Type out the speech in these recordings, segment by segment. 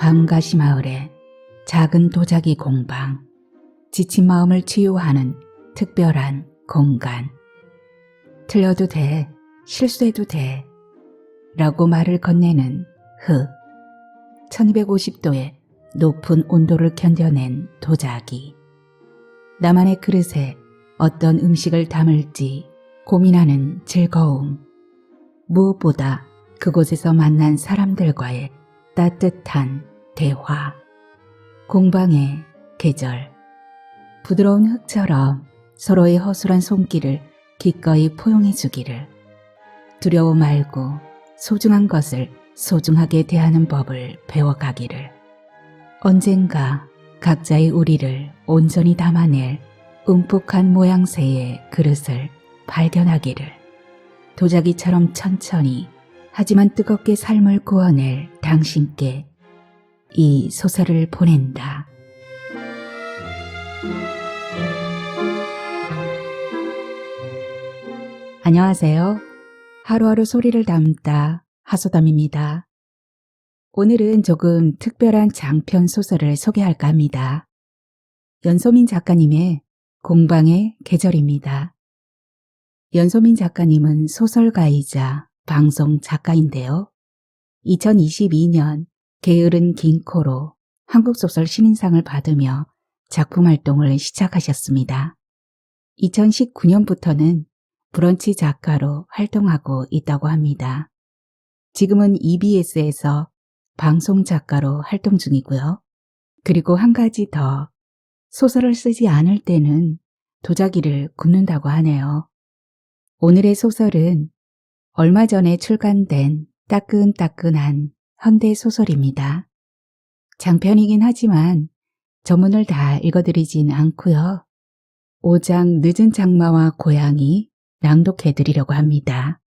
다음가시 마을에 작은 도자기 공방, 지친 마음을 치유하는 특별한 공간. 틀려도 돼, 실수해도 돼 라고 말을 건네는 흙. 1250도의 높은 온도를 견뎌낸 도자기. 나만의 그릇에 어떤 음식을 담을지 고민하는 즐거움. 무엇보다 그곳에서 만난 사람들과의 따뜻한 대화. 공방의 계절. 부드러운 흙처럼 서로의 허술한 손길을 기꺼이 포용해 주기를. 두려워 말고 소중한 것을 소중하게 대하는 법을 배워가기를. 언젠가 각자의 우리를 온전히 담아낼 움푹한 모양새의 그릇을 발견하기를. 도자기처럼 천천히 하지만 뜨겁게 삶을 구워낼 당신께 이 소설을 보낸다. 안녕하세요. 하루하루 소리를 담다 하소담입니다. 오늘은 조금 특별한 장편 소설을 소개할까 합니다. 연소민 작가님의 공방의 계절입니다. 연소민 작가님은 소설가이자 방송 작가인데요. 2022년 게으른 긴 코로 한국소설 신인상을 받으며 작품 활동을 시작하셨습니다. 2019년부터는 브런치 작가로 활동하고 있다고 합니다. 지금은 EBS에서 방송 작가로 활동 중이고요. 그리고 한 가지 더, 소설을 쓰지 않을 때는 도자기를 굽는다고 하네요. 오늘의 소설은 얼마 전에 출간된 따끈따끈한 현대 소설입니다. 장편이긴 하지만 전문을 다 읽어드리진 않고요. 5장 늦은 장마와 고양이 낭독해드리려고 합니다.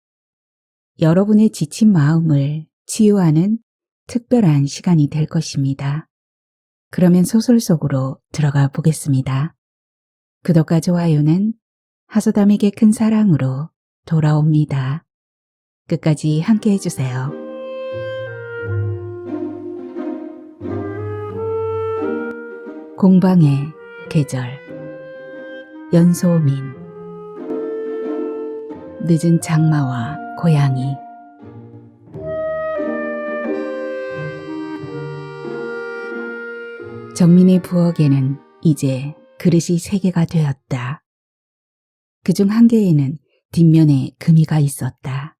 여러분의 지친 마음을 치유하는 특별한 시간이 될 것입니다. 그러면 소설 속으로 들어가 보겠습니다. 구독과 좋아요는 하소담에게 큰 사랑으로 돌아옵니다. 끝까지 함께 해주세요. 공방의 계절. 연소민. 늦은 장마와 고양이. 정민의 부엌에는 이제 그릇이 3개가 되었다. 그중 1개에는 뒷면에 금이가 있었다.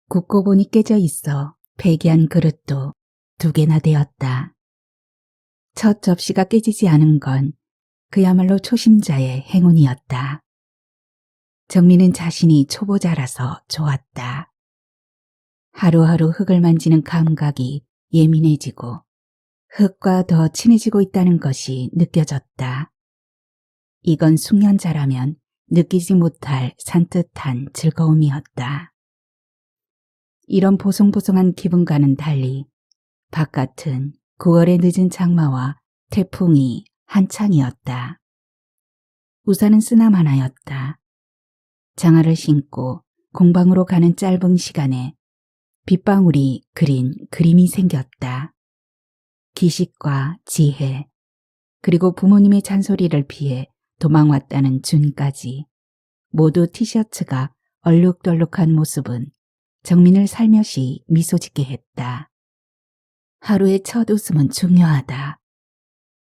굽고 보니 깨져 있어 폐기한 그릇도 2개나 되었다. 첫 접시가 깨지지 않은 건 그야말로 초심자의 행운이었다. 정민은 자신이 초보자라서 좋았다. 하루하루 흙을 만지는 감각이 예민해지고 흙과 더 친해지고 있다는 것이 느껴졌다. 이건 숙련자라면 느끼지 못할 산뜻한 즐거움이었다. 이런 보송보송한 기분과는 달리 바깥은 9월의 늦은 장마와 태풍이 한창이었다. 우산은 쓰나마 하나였다. 장화를 신고 공방으로 가는 짧은 시간에 빗방울이 그린 그림이 생겼다. 기식과 지혜, 그리고 부모님의 잔소리를 피해 도망왔다는 준까지 모두 티셔츠가 얼룩덜룩한 모습은 정민을 살며시 미소 짓게 했다. 하루의 첫 웃음은 중요하다.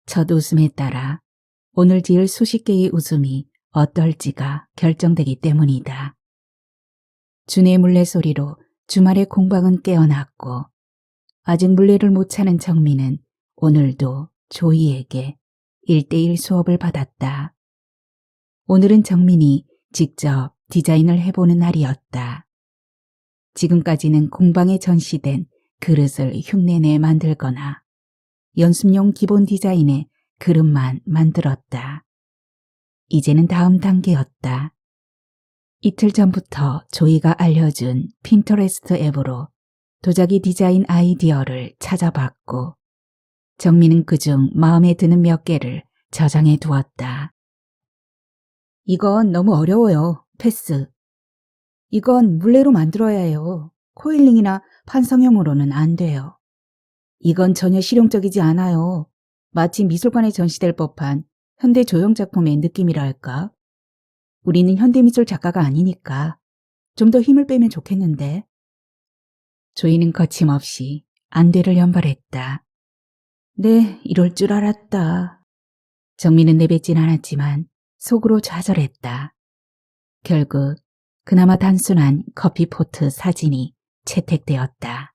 첫 웃음에 따라 오늘 지을 수십 개의 웃음이 어떨지가 결정되기 때문이다. 준의 물레소리로 주말의 공방은 깨어났고 아직 물레를 못 차는 정민은 오늘도 조이에게 1:1 수업을 받았다. 오늘은 정민이 직접 디자인을 해보는 날이었다. 지금까지는 공방에 전시된 그릇을 흉내내 만들거나 연습용 기본 디자인의 그릇만 만들었다. 이제는 다음 단계였다. 이틀 전부터 조이가 알려준 핀터레스트 앱으로 도자기 디자인 아이디어를 찾아봤고 정민은 그중 마음에 드는 몇 개를 저장해 두었다. 이건 너무 어려워요. 패스. 이건 물레로 만들어야 해요. 코일링이나 판성형으로는 안 돼요. 이건 전혀 실용적이지 않아요. 마치 미술관에 전시될 법한 현대 조형작품의 느낌이랄까? 우리는 현대미술 작가가 아니니까 좀 더 힘을 빼면 좋겠는데. 조이는 거침없이 안대를 연발했다. 네, 이럴 줄 알았다. 정민은 내뱉진 않았지만 속으로 좌절했다. 결국 그나마 단순한 커피포트 사진이 채택되었다.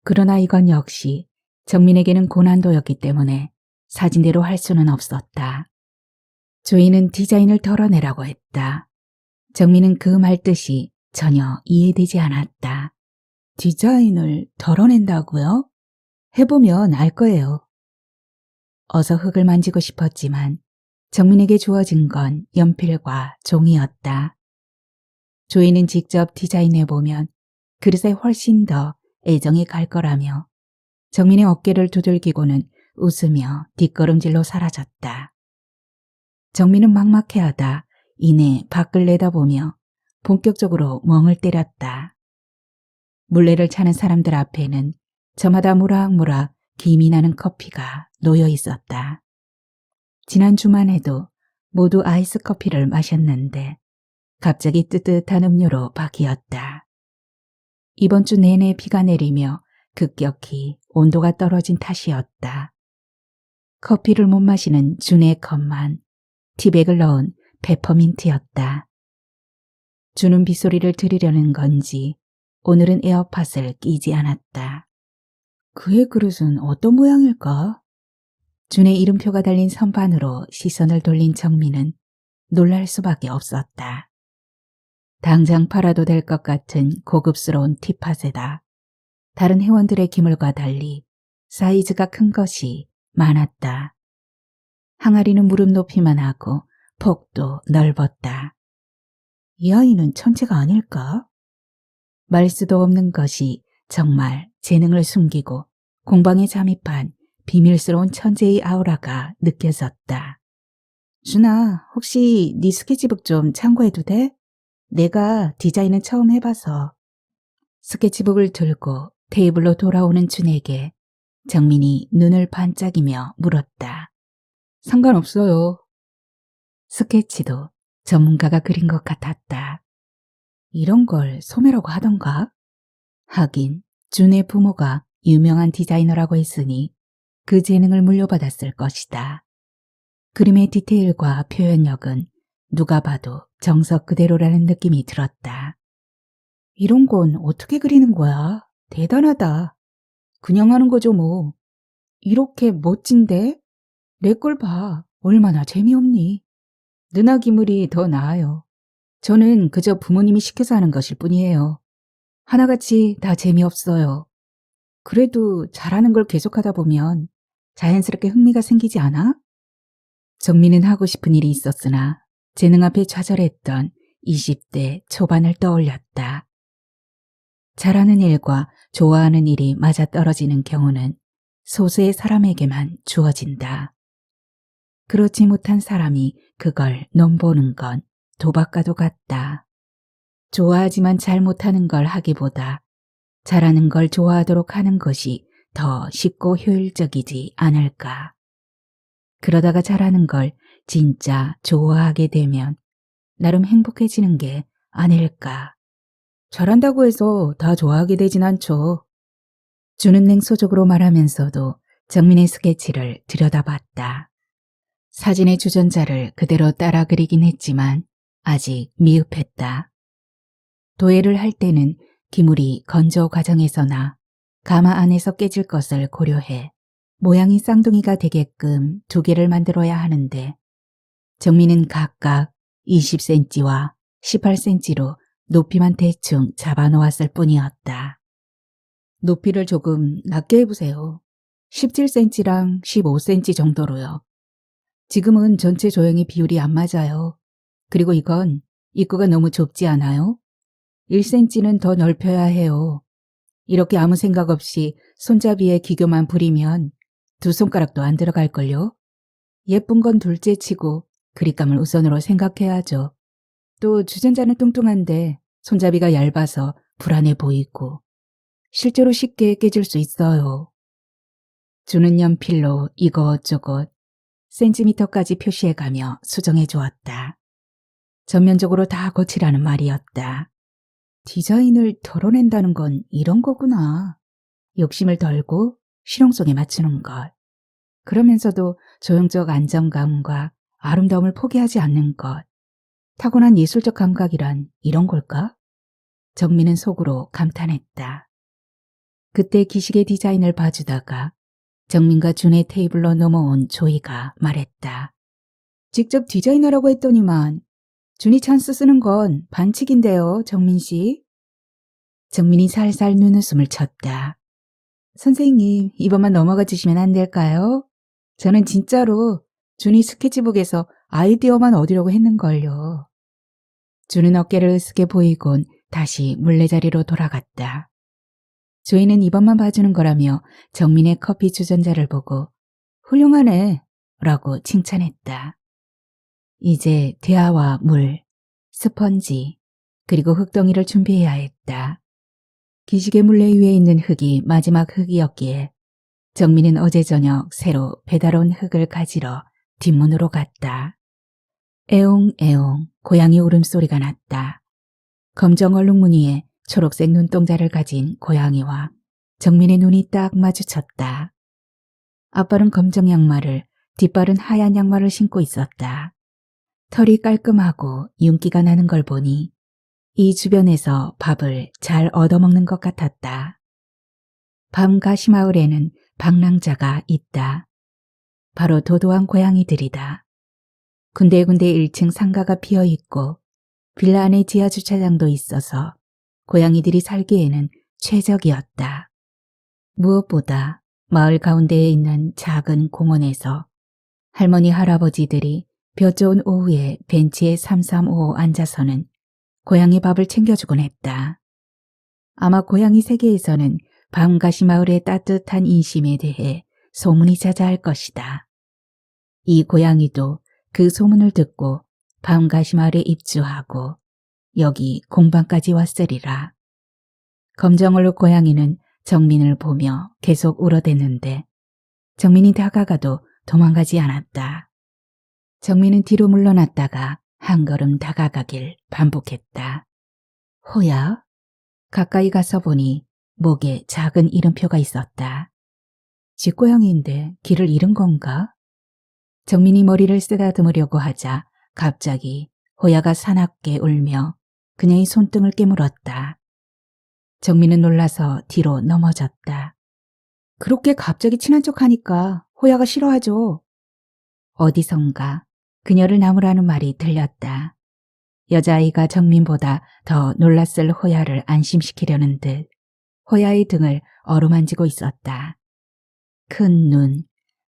그러나 이건 역시 정민에게는 고난도였기 때문에 사진대로 할 수는 없었다. 조이는 디자인을 덜어내라고 했다. 정민은 그 말 뜻이 전혀 이해되지 않았다. 디자인을 덜어낸다고요? 해보면 알 거예요. 어서 흙을 만지고 싶었지만 정민에게 주어진 건 연필과 종이였다. 조이는 직접 디자인해보면 그릇에 훨씬 더 애정이 갈 거라며 정민의 어깨를 두들기고는 웃으며 뒷걸음질로 사라졌다. 정민은 막막해하다 이내 밖을 내다보며 본격적으로 멍을 때렸다. 물레를 차는 사람들 앞에는 저마다 무락무락 김이 나는 커피가 놓여 있었다. 지난 주만 해도 모두 아이스 커피를 마셨는데 갑자기 뜨뜻한 음료로 바뀌었다. 이번 주 내내 비가 내리며 급격히 온도가 떨어진 탓이었다. 커피를 못 마시는 준의 컵만 티백을 넣은 페퍼민트였다. 주는 빗소리를 들으려는 건지 오늘은 에어팟을 끼지 않았다. 그의 그릇은 어떤 모양일까? 준의 이름표가 달린 선반으로 시선을 돌린 정민은 놀랄 수밖에 없었다. 당장 팔아도 될 것 같은 고급스러운 티팟에다 다른 회원들의 기물과 달리 사이즈가 큰 것이 많았다. 항아리는 무릎 높이만 하고 폭도 넓었다. 이 아이는 천재가 아닐까? 말 수도 없는 것이 정말 재능을 숨기고 공방에 잠입한 비밀스러운 천재의 아우라가 느껴졌다. 준아, 혹시 네 스케치북 좀 참고해도 돼? 내가 디자인은 처음 해봐서. 스케치북을 들고 테이블로 돌아오는 준에게 정민이 눈을 반짝이며 물었다. 상관없어요. 스케치도 전문가가 그린 것 같았다. 이런 걸 소매라고 하던가? 하긴 준의 부모가 유명한 디자이너라고 했으니 그 재능을 물려받았을 것이다. 그림의 디테일과 표현력은 누가 봐도 정석 그대로라는 느낌이 들었다. 이런 건 어떻게 그리는 거야? 대단하다. 그냥 하는 거죠 뭐. 이렇게 멋진데? 내 걸 봐. 얼마나 재미없니? 누나 기물이 더 나아요. 저는 그저 부모님이 시켜서 하는 것일 뿐이에요. 하나같이 다 재미없어요. 그래도 잘하는 걸 계속하다 보면 자연스럽게 흥미가 생기지 않아? 정민은 하고 싶은 일이 있었으나 재능 앞에 좌절했던 20대 초반을 떠올렸다. 잘하는 일과 좋아하는 일이 맞아떨어지는 경우는 소수의 사람에게만 주어진다. 그렇지 못한 사람이 그걸 넘보는 건 도박과도 같다. 좋아하지만 잘 못하는 걸 하기보다 잘하는 걸 좋아하도록 하는 것이 더 쉽고 효율적이지 않을까. 그러다가 잘하는 걸 진짜 좋아하게 되면 나름 행복해지는 게 아닐까. 잘한다고 해서 다 좋아하게 되진 않죠. 주는 냉소적으로 말하면서도 정민의 스케치를 들여다봤다. 사진의 주전자를 그대로 따라 그리긴 했지만 아직 미흡했다. 도예를 할 때는 기물이 건조 과정에서나 가마 안에서 깨질 것을 고려해 모양이 쌍둥이가 되게끔 2개를 만들어야 하는데 정민은 각각 20cm와 18cm로 높이만 대충 잡아놓았을 뿐이었다. 높이를 조금 낮게 해보세요. 17cm랑 15cm 정도로요. 지금은 전체 조형의 비율이 안 맞아요. 그리고 이건 입구가 너무 좁지 않아요? 1cm는 더 넓혀야 해요. 이렇게 아무 생각 없이 손잡이에 기교만 부리면 2손가락도 안 들어갈걸요? 예쁜 건 둘째치고 그립감을 우선으로 생각해야죠. 또 주전자는 뚱뚱한데 손잡이가 얇아서 불안해 보이고 실제로 쉽게 깨질 수 있어요. 주는 연필로 이것저것 센티미터까지 표시해가며 수정해 주었다. 전면적으로 다 고치라는 말이었다. 디자인을 덜어낸다는 건 이런 거구나. 욕심을 덜고 실용성에 맞추는 것. 그러면서도 조형적 안정감과 아름다움을 포기하지 않는 것. 타고난 예술적 감각이란 이런 걸까? 정민은 속으로 감탄했다. 그때 기식의 디자인을 봐주다가 정민과 준의 테이블로 넘어온 조이가 말했다. 직접 디자인하라고 했더니만 준이 찬스 쓰는 건 반칙인데요, 정민 씨. 정민이 살살 눈웃음을 쳤다. 선생님, 이번만 넘어가 주시면 안 될까요? 저는 진짜로 준이 스케치북에서 아이디어만 얻으려고 했는걸요. 준은 어깨를 으스게 보이곤 다시 물레자리로 돌아갔다. 조이는 이번만 봐주는 거라며 정민의 커피 주전자를 보고 훌륭하네 라고 칭찬했다. 이제 대야와 물, 스펀지, 그리고 흙덩이를 준비해야 했다. 기식의 물레 위에 있는 흙이 마지막 흙이었기에 정민은 어제 저녁 새로 배달 온 흙을 가지러 뒷문으로 갔다. 애옹애옹 고양이 울음소리가 났다. 검정 얼룩무늬에 초록색 눈동자를 가진 고양이와 정민의 눈이 딱 마주쳤다. 앞발은 검정 양말을, 뒷발은 하얀 양말을 신고 있었다. 털이 깔끔하고 윤기가 나는 걸 보니 이 주변에서 밥을 잘 얻어먹는 것 같았다. 밤가시마을에는 방랑자가 있다. 바로 도도한 고양이들이다. 군데군데 1층 상가가 비어있고 빌라 안에 지하주차장도 있어서 고양이들이 살기에는 최적이었다. 무엇보다 마을 가운데에 있는 작은 공원에서 할머니 할아버지들이 볕 좋은 오후에 벤치에 삼삼오오 앉아서는 고양이 밥을 챙겨주곤 했다. 아마 고양이 세계에서는 밤가시 마을의 따뜻한 인심에 대해 소문이 자자할 것이다. 이 고양이도 그 소문을 듣고 밤가시 마을에 입주하고 여기 공방까지 왔으리라. 검정얼룩 고양이는 정민을 보며 계속 울어댔는데 정민이 다가가도 도망가지 않았다. 정민은 뒤로 물러났다가 한 걸음 다가가길 반복했다. 호야? 가까이 가서 보니 목에 작은 이름표가 있었다. 집고양이인데 길을 잃은 건가? 정민이 머리를 쓰다듬으려고 하자 갑자기 호야가 사납게 울며 그녀의 손등을 깨물었다. 정민은 놀라서 뒤로 넘어졌다. 그렇게 갑자기 친한 척하니까 호야가 싫어하죠. 어디선가 그녀를 나무라는 말이 들렸다. 여자아이가 정민보다 더 놀랐을 호야를 안심시키려는 듯 호야의 등을 어루만지고 있었다. 큰 눈,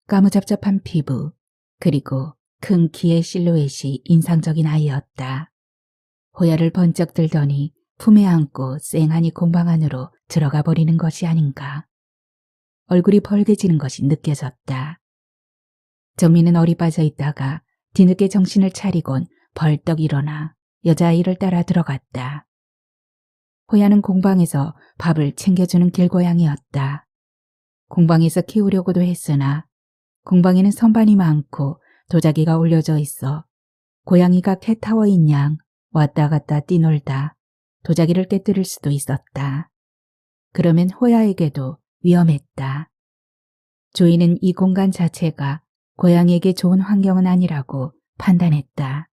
까무잡잡한 피부, 그리고 큰 키의 실루엣이 인상적인 아이였다. 호야를 번쩍 들더니 품에 안고 쌩하니 공방 안으로 들어가 버리는 것이 아닌가. 얼굴이 벌개지는 것이 느껴졌다. 정민은 어리 빠져 있다가 뒤늦게 정신을 차리곤 벌떡 일어나 여자아이를 따라 들어갔다. 호야는 공방에서 밥을 챙겨주는 길고양이였다. 공방에서 키우려고도 했으나 공방에는 선반이 많고 도자기가 올려져 있어 고양이가 캣타워인 양 왔다 갔다 뛰놀다 도자기를 깨뜨릴 수도 있었다. 그러면 호야에게도 위험했다. 조이는 이 공간 자체가 고양이에게 좋은 환경은 아니라고 판단했다.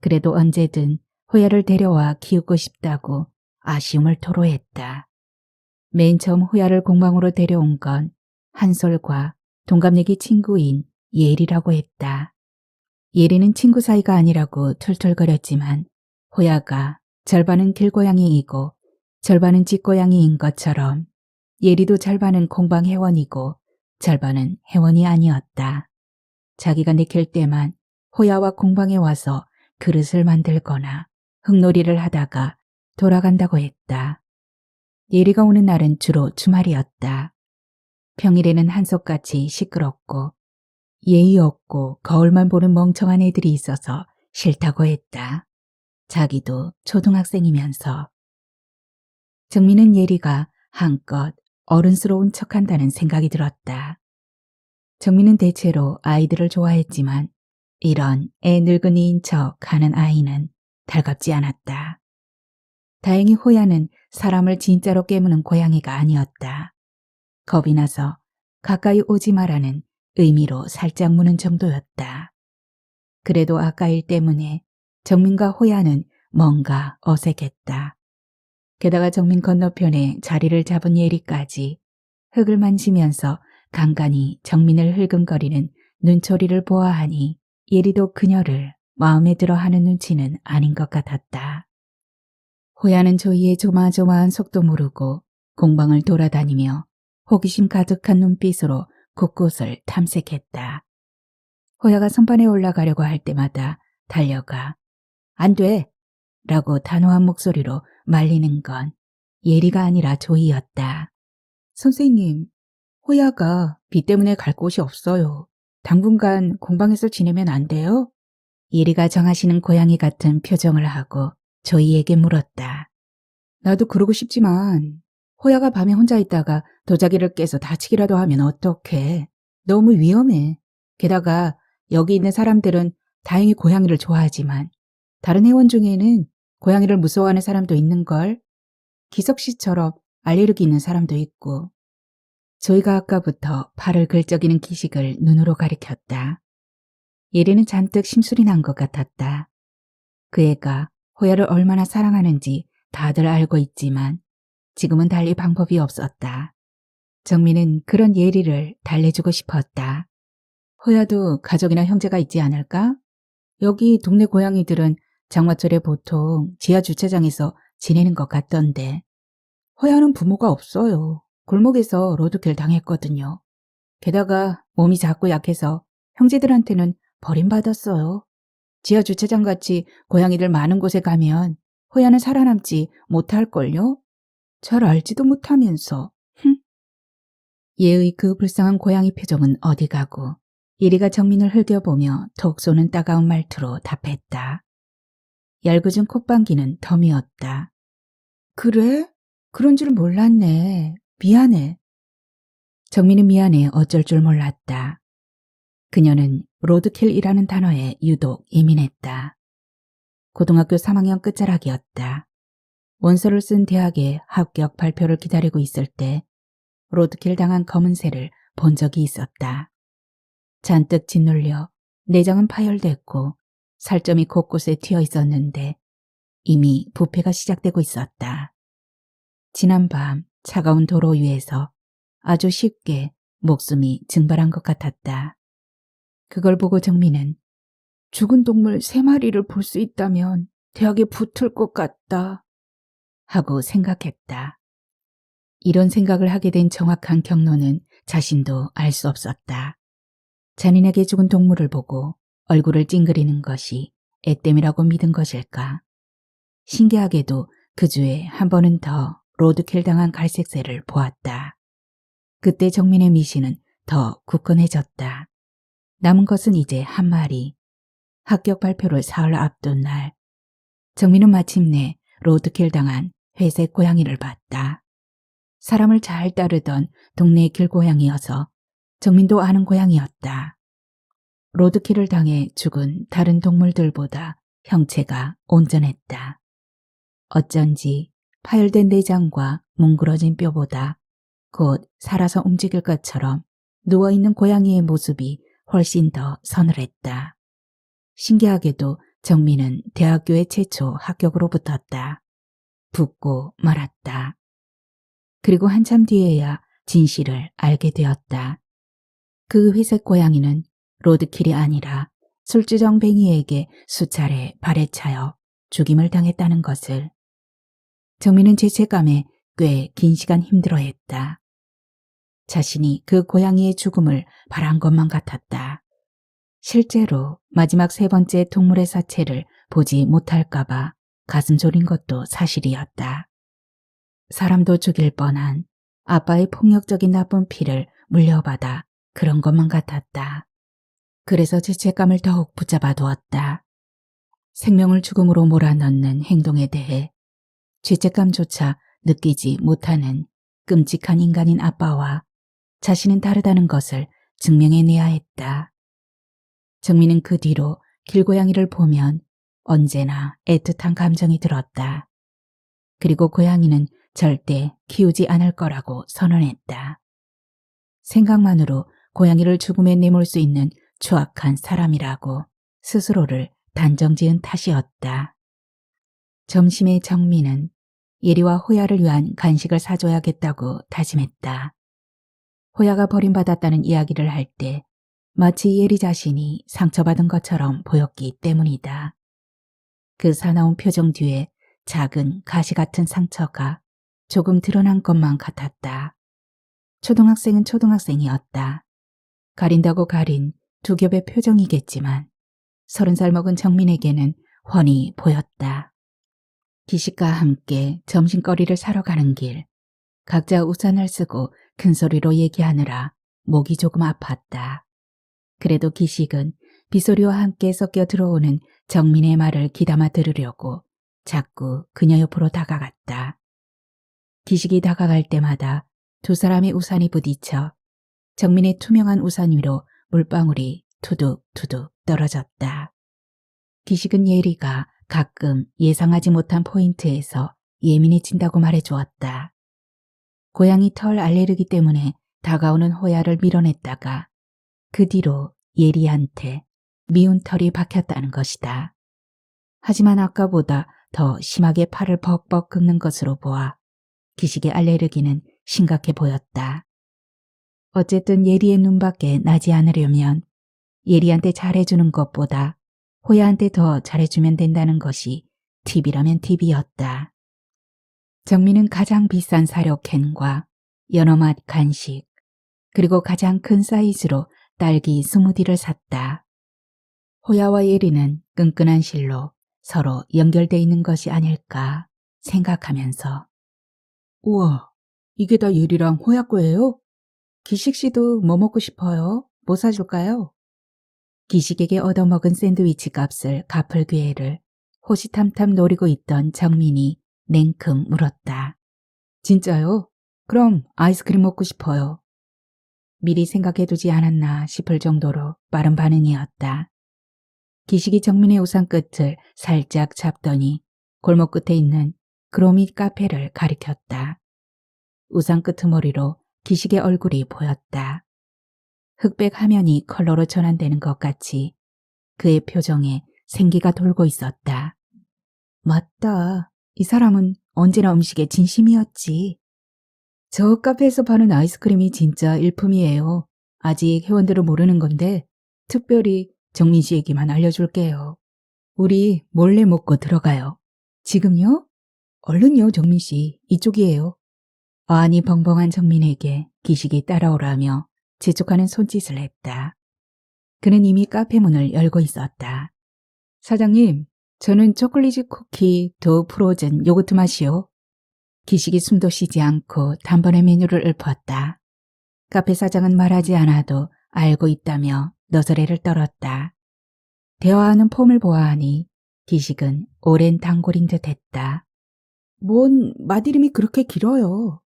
그래도 언제든 호야를 데려와 키우고 싶다고 아쉬움을 토로했다. 맨 처음 호야를 공방으로 데려온 건 한솔과 동갑내기 친구인 예리라고 했다. 예리는 친구 사이가 아니라고 툴툴거렸지만 호야가 절반은 길고양이이고 절반은 집고양이인 것처럼 예리도 절반은 공방 회원이고 절반은 회원이 아니었다. 자기가 내킬 때만 호야와 공방에 와서 그릇을 만들거나 흙놀이를 하다가 돌아간다고 했다. 예리가 오는 날은 주로 주말이었다. 평일에는 한솥같이 시끄럽고 예의 없고 거울만 보는 멍청한 애들이 있어서 싫다고 했다. 자기도 초등학생이면서. 정민은 예리가 한껏 어른스러운 척한다는 생각이 들었다. 정민은 대체로 아이들을 좋아했지만 이런 애 늙은이인 척 하는 아이는 달갑지 않았다. 다행히 호야는 사람을 진짜로 깨무는 고양이가 아니었다. 겁이 나서 가까이 오지 마라는 의미로 살짝 무는 정도였다. 그래도 아까 일 때문에 정민과 호야는 뭔가 어색했다. 게다가 정민 건너편에 자리를 잡은 예리까지 흙을 만지면서 간간히 정민을 흘금거리는 눈초리를 보아하니 예리도 그녀를 마음에 들어 하는 눈치는 아닌 것 같았다. 호야는 조이의 조마조마한 속도 모르고 공방을 돌아다니며 호기심 가득한 눈빛으로 곳곳을 탐색했다. 호야가 선반에 올라가려고 할 때마다 달려가 안 돼! 라고 단호한 목소리로 말리는 건 예리가 아니라 조이였다. 선생님, 호야가 비 때문에 갈 곳이 없어요. 당분간 공방에서 지내면 안 돼요? 예리가 정하시는 고양이 같은 표정을 하고 조이에게 물었다. 나도 그러고 싶지만 호야가 밤에 혼자 있다가 도자기를 깨서 다치기라도 하면 어떡해. 너무 위험해. 게다가 여기 있는 사람들은 다행히 고양이를 좋아하지만 다른 회원 중에는 고양이를 무서워하는 사람도 있는걸. 기석 씨처럼 알레르기 있는 사람도 있고. 조이가 아까부터 팔을 긁적이는 기식을 눈으로 가리켰다. 예리는 잔뜩 심술이 난 것 같았다. 그 애가 호야를 얼마나 사랑하는지 다들 알고 있지만 지금은 달리 방법이 없었다. 정민은 그런 예리를 달래주고 싶었다. 호야도 가족이나 형제가 있지 않을까? 여기 동네 고양이들은 장마철에 보통 지하 주차장에서 지내는 것 같던데. 호야는 부모가 없어요. 골목에서 로드킬 당했거든요. 게다가 몸이 작고 약해서 형제들한테는 버림받았어요. 지하 주차장같이 고양이들 많은 곳에 가면 호야는 살아남지 못할걸요? 잘 알지도 못하면서. 얘의 그 불쌍한 고양이 표정은 어디 가고 예리가 정민을 흘겨보며 톡 쏘는 따가운 말투로 답했다. 얄궂은 콧방귀는 덤이었다. 그래? 그런 줄 몰랐네. 미안해. 정민은 미안해 어쩔 줄 몰랐다. 그녀는 로드킬이라는 단어에 유독 예민했다. 고등학교 3학년 끝자락이었다. 원서를 쓴 대학의 합격 발표를 기다리고 있을 때 로드킬 당한 검은 새를 본 적이 있었다. 잔뜩 짓눌려 내장은 파열됐고 살점이 곳곳에 튀어 있었는데 이미 부패가 시작되고 있었다. 지난밤 차가운 도로 위에서 아주 쉽게 목숨이 증발한 것 같았다. 그걸 보고 정민은 죽은 동물 3마리를 볼 수 있다면 대학에 붙을 것 같다 하고 생각했다. 이런 생각을 하게 된 정확한 경로는 자신도 알 수 없었다. 잔인하게 죽은 동물을 보고 얼굴을 찡그리는 것이 애땜이라고 믿은 것일까. 신기하게도 그 주에 한 번은 더 로드킬 당한 갈색새를 보았다. 그때 정민의 미신은 더 굳건해졌다. 남은 것은 이제 1마리. 합격 발표를 사흘 앞둔 날 정민은 마침내 로드킬 당한 회색 고양이를 봤다. 사람을 잘 따르던 동네 길고양이여서 정민도 아는 고양이였다. 로드킬을 당해 죽은 다른 동물들보다 형체가 온전했다. 어쩐지 파열된 내장과 뭉그러진 뼈보다 곧 살아서 움직일 것처럼 누워있는 고양이의 모습이 훨씬 더 서늘했다. 신기하게도 정민은 대학교에 최초 합격으로 붙었다. 붙고 말았다. 그리고 한참 뒤에야 진실을 알게 되었다. 그 회색 고양이는 로드킬이 아니라 술주정뱅이에게 수차례 발에 차여 죽임을 당했다는 것을. 정민은 죄책감에 꽤 긴 시간 힘들어했다. 자신이 그 고양이의 죽음을 바란 것만 같았다. 실제로 마지막 3번째 동물의 사체를 보지 못할까봐 가슴 졸인 것도 사실이었다. 사람도 죽일 뻔한 아빠의 폭력적인 나쁜 피를 물려받아 그런 것만 같았다. 그래서 죄책감을 더욱 붙잡아 두었다. 생명을 죽음으로 몰아넣는 행동에 대해 죄책감조차 느끼지 못하는 끔찍한 인간인 아빠와 자신은 다르다는 것을 증명해내야 했다. 정민은 그 뒤로 길고양이를 보면 언제나 애틋한 감정이 들었다. 그리고 고양이는 절대 키우지 않을 거라고 선언했다. 생각만으로 고양이를 죽음에 내몰 수 있는 추악한 사람이라고 스스로를 단정지은 탓이었다. 점심에 정민은 예리와 호야를 위한 간식을 사줘야겠다고 다짐했다. 호야가 버림받았다는 이야기를 할 때 마치 예리 자신이 상처받은 것처럼 보였기 때문이다. 그 사나운 표정 뒤에 작은 가시 같은 상처가 조금 드러난 것만 같았다. 초등학생은 초등학생이었다. 가린다고 가린 두 겹의 표정이겠지만 30살 먹은 정민에게는 훤히 보였다. 기식과 함께 점심거리를 사러 가는 길, 각자 우산을 쓰고 큰 소리로 얘기하느라 목이 조금 아팠다. 그래도 기식은 빗소리와 함께 섞여 들어오는 정민의 말을 귀담아 들으려고 자꾸 그녀 옆으로 다가갔다. 기식이 다가갈 때마다 두 사람의 우산이 부딪혀 정민의 투명한 우산 위로 물방울이 투둑투둑 떨어졌다. 기식은 예리가 가끔 예상하지 못한 포인트에서 예민해진다고 말해주었다. 고양이 털 알레르기 때문에 다가오는 호야를 밀어냈다가 그 뒤로 예리한테 미운 털이 박혔다는 것이다. 하지만 아까보다 더 심하게 팔을 벅벅 긁는 것으로 보아 기식의 알레르기는 심각해 보였다. 어쨌든 예리의 눈밖에 나지 않으려면 예리한테 잘해주는 것보다 호야한테 더 잘해주면 된다는 것이 팁이라면 팁이었다. 정민은 가장 비싼 사료캔과 연어맛 간식, 그리고 가장 큰 사이즈로 딸기 스무디를 샀다. 호야와 예리는 끈끈한 실로 서로 연결돼 있는 것이 아닐까 생각하면서 우와, 이게 다 예리랑 호야 거예요? 기식 씨도 뭐 먹고 싶어요? 뭐 사줄까요? 기식에게 얻어먹은 샌드위치 값을 갚을 기회를 호시탐탐 노리고 있던 정민이 냉큼 물었다. 진짜요? 그럼 아이스크림 먹고 싶어요. 미리 생각해두지 않았나 싶을 정도로 빠른 반응이었다. 기식이 정민의 우산 끝을 살짝 잡더니 골목 끝에 있는 그로미 카페를 가리켰다. 우산 끄트머리로 기식의 얼굴이 보였다. 흑백 화면이 컬러로 전환되는 것 같이 그의 표정에 생기가 돌고 있었다. 맞다. 이 사람은 언제나 음식에 진심이었지. 저 카페에서 파는 아이스크림이 진짜 일품이에요. 아직 회원들은 모르는 건데 특별히 정민 씨에게만 알려줄게요. 우리 몰래 먹고 들어가요. 지금요? 얼른요, 정민 씨. 이쪽이에요. 어안이 벙벙한 정민에게 기식이 따라오라며 재촉하는 손짓을 했다. 그는 이미 카페 문을 열고 있었다. 사장님, 저는 초콜릿 쿠키 도 프로즌 요거트 맛이요. 기식이 숨도 쉬지 않고 단번에 메뉴를 읊었다. 카페 사장은 말하지 않아도 알고 있다며 너저레를 떨었다. 대화하는 폼을 보아하니 기식은 오랜 단골인 듯 했다. 뭔 맛이름이 그렇게 길어요.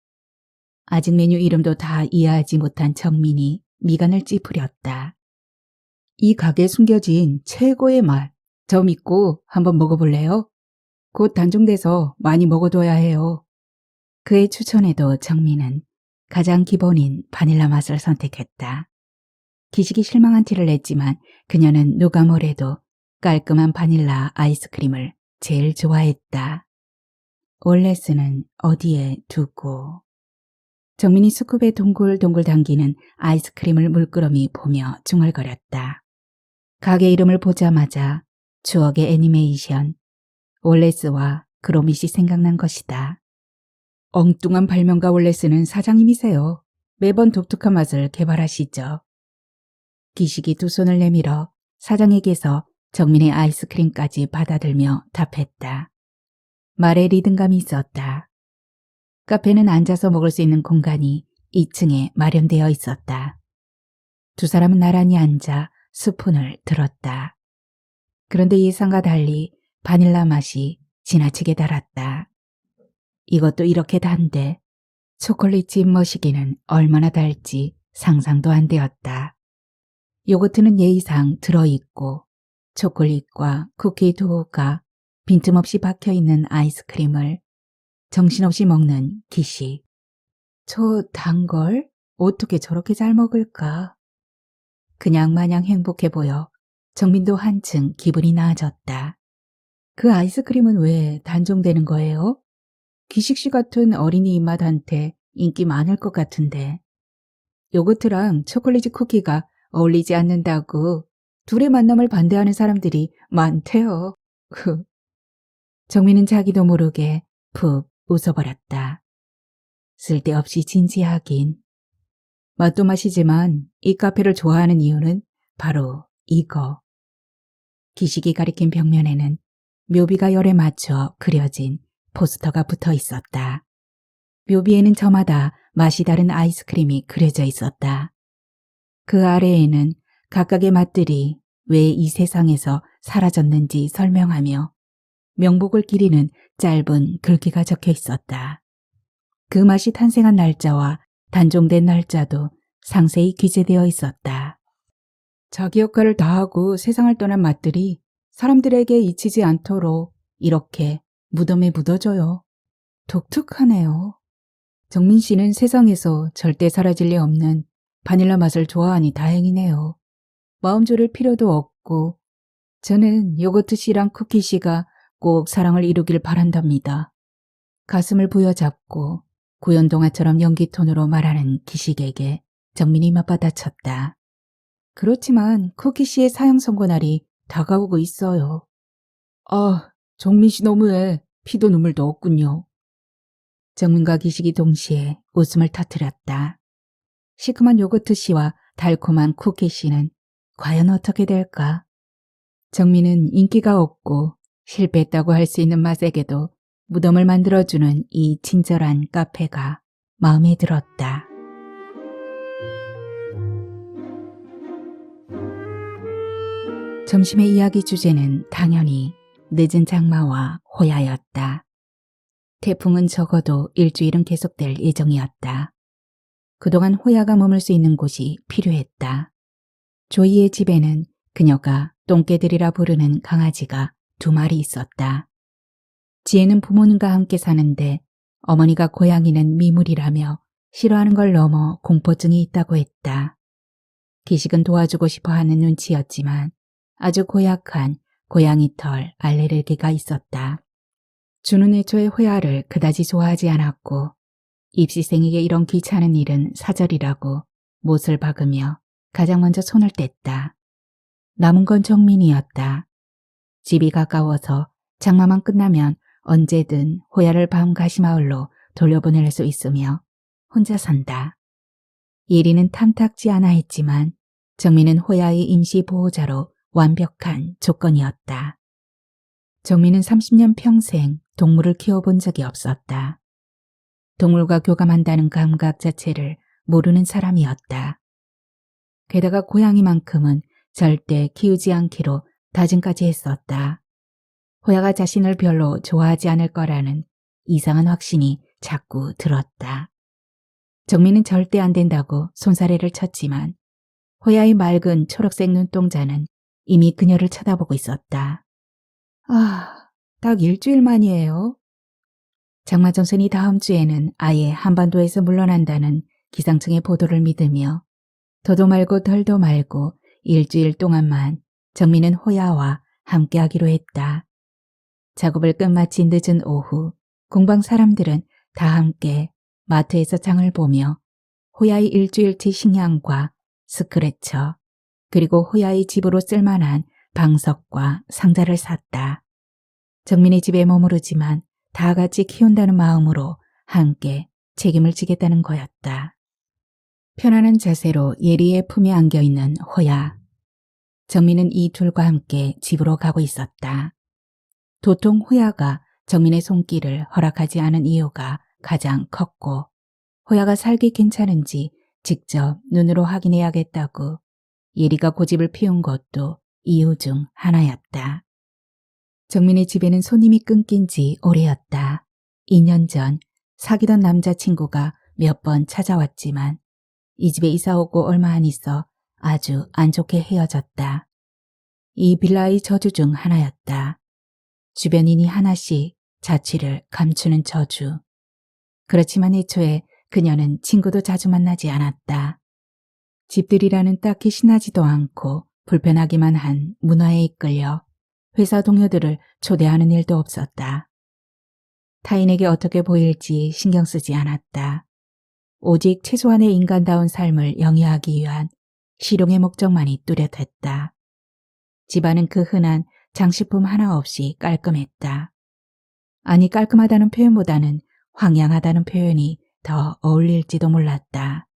아직 메뉴 이름도 다 이해하지 못한 정민이 미간을 찌푸렸다. 이 가게에 숨겨진 최고의 맛, 저 믿고 한번 먹어볼래요? 곧 단종돼서 많이 먹어둬야 해요. 그의 추천에도 정민은 가장 기본인 바닐라 맛을 선택했다. 기식이 실망한 티를 냈지만 그녀는 누가 뭐래도 깔끔한 바닐라 아이스크림을 제일 좋아했다. 올레스는 어디에 두고. 정민이 스쿱에 동글동글 당기는 아이스크림을 물끄러미 보며 중얼거렸다. 가게 이름을 보자마자 추억의 애니메이션 올레스와 그로밋이 생각난 것이다. 엉뚱한 발명가 올레스는 사장님이세요. 매번 독특한 맛을 개발하시죠. 기식이 두 손을 내밀어 사장에게서 정민의 아이스크림까지 받아들며 답했다. 말에 리듬감이 있었다. 카페는 앉아서 먹을 수 있는 공간이 2층에 마련되어 있었다. 두 사람은 나란히 앉아 스푼을 들었다. 그런데 예상과 달리 바닐라 맛이 지나치게 달았다. 이것도 이렇게 단데 초콜릿 집 머시기는 얼마나 달지 상상도 안 되었다. 요거트는 예의상 들어있고 초콜릿과 쿠키 도우가 빈틈없이 박혀있는 아이스크림을 정신없이 먹는 기식. 저 단 걸 어떻게 저렇게 잘 먹을까? 그냥 마냥 행복해 보여 정민도 한층 기분이 나아졌다. 그 아이스크림은 왜 단종되는 거예요? 기식 씨 같은 어린이 입맛한테 인기 많을 것 같은데. 요거트랑 초콜릿 쿠키가 어울리지 않는다고 둘의 만남을 반대하는 사람들이 많대요. 정민은 자기도 모르게 푹 웃어버렸다. 쓸데없이 진지하긴. 맛도 맛이지만 이 카페를 좋아하는 이유는 바로 이거. 기식이 가리킨 벽면에는 묘비가 열에 맞춰 그려진 포스터가 붙어 있었다. 묘비에는 저마다 맛이 다른 아이스크림이 그려져 있었다. 그 아래에는 각각의 맛들이 왜 이 세상에서 사라졌는지 설명하며 명복을 기리는 짧은 글귀가 적혀 있었다. 그 맛이 탄생한 날짜와 단종된 날짜도 상세히 기재되어 있었다. 자기 역할을 다하고 세상을 떠난 맛들이 사람들에게 잊히지 않도록 이렇게 무덤에 묻어져요. 독특하네요. 정민 씨는 세상에서 절대 사라질 리 없는 바닐라 맛을 좋아하니 다행이네요. 마음 졸일 필요도 없고 저는 요거트 씨랑 쿠키 씨가 꼭 사랑을 이루길 바란답니다. 가슴을 부여잡고 구연동화처럼 연기톤으로 말하는 기식에게 정민이 맞받아쳤다. 그렇지만 쿠키 씨의 사형 선고날이 다가오고 있어요. 아, 정민 씨 너무해. 피도 눈물도 없군요. 정민과 기식이 동시에 웃음을 터뜨렸다. 시큼한 요거트 씨와 달콤한 쿠키 씨는 과연 어떻게 될까? 정민은 인기가 없고 실패했다고 할 수 있는 맛에게도 무덤을 만들어주는 이 친절한 카페가 마음에 들었다. 점심의 이야기 주제는 당연히 늦은 장마와 호야였다. 태풍은 적어도 일주일은 계속될 예정이었다. 그동안 호야가 머물 수 있는 곳이 필요했다. 조이의 집에는 그녀가 똥개들이라 부르는 강아지가 2마리 있었다. 지혜는 부모님과 함께 사는데 어머니가 고양이는 미물이라며 싫어하는 걸 넘어 공포증이 있다고 했다. 기식은 도와주고 싶어 하는 눈치였지만 아주 고약한 고양이 털 알레르기가 있었다. 주는 애초에 호야를 그다지 좋아하지 않았고 입시생에게 이런 귀찮은 일은 사절이라고 못을 박으며 가장 먼저 손을 뗐다. 남은 건 정민이었다. 집이 가까워서 장마만 끝나면 언제든 호야를 밤 가시마을로 돌려보낼 수 있으며 혼자 산다. 예리는 탐탁지 않아 했지만 정민은 호야의 임시 보호자로 완벽한 조건이었다. 정민은 30년 평생 동물을 키워본 적이 없었다. 동물과 교감한다는 감각 자체를 모르는 사람이었다. 게다가 고양이만큼은 절대 키우지 않기로 다짐까지 했었다. 호야가 자신을 별로 좋아하지 않을 거라는 이상한 확신이 자꾸 들었다. 정민은 절대 안 된다고 손사래를 쳤지만 호야의 맑은 초록색 눈동자는 이미 그녀를 쳐다보고 있었다. 아, 딱 일주일 만이에요. 장마 정선이 다음 주에는 아예 한반도에서 물러난다는 기상청의 보도를 믿으며 더도 말고 덜도 말고 일주일 동안만 정민은 호야와 함께하기로 했다. 작업을 끝마친 늦은 오후 공방 사람들은 다 함께 마트에서 장을 보며 호야의 일주일치 식량과 스크래처 그리고 호야의 집으로 쓸만한 방석과 상자를 샀다. 정민의 집에 머무르지만 다 같이 키운다는 마음으로 함께 책임을 지겠다는 거였다. 편안한 자세로 예리의 품에 안겨있는 호야. 정민은 이 둘과 함께 집으로 가고 있었다. 도통 호야가 정민의 손길을 허락하지 않은 이유가 가장 컸고 호야가 살기 괜찮은지 직접 눈으로 확인해야겠다고 예리가 고집을 피운 것도 이유 중 하나였다. 정민의 집에는 손님이 끊긴 지 오래였다. 2년 전 사귀던 남자친구가 몇 번 찾아왔지만 이 집에 이사 오고 얼마 안 있어 아주 안 좋게 헤어졌다. 이 빌라의 저주 중 하나였다. 주변인이 하나씩 자취를 감추는 저주. 그렇지만 애초에 그녀는 친구도 자주 만나지 않았다. 집들이라는 딱히 신나지도 않고 불편하기만 한 문화에 이끌려 회사 동료들을 초대하는 일도 없었다. 타인에게 어떻게 보일지 신경 쓰지 않았다. 오직 최소한의 인간다운 삶을 영위하기 위한 실용의 목적만이 뚜렷했다. 집안은 그 흔한 장식품 하나 없이 깔끔했다. 아니, 깔끔하다는 표현보다는 황량하다는 표현이 더 어울릴지도 몰랐다.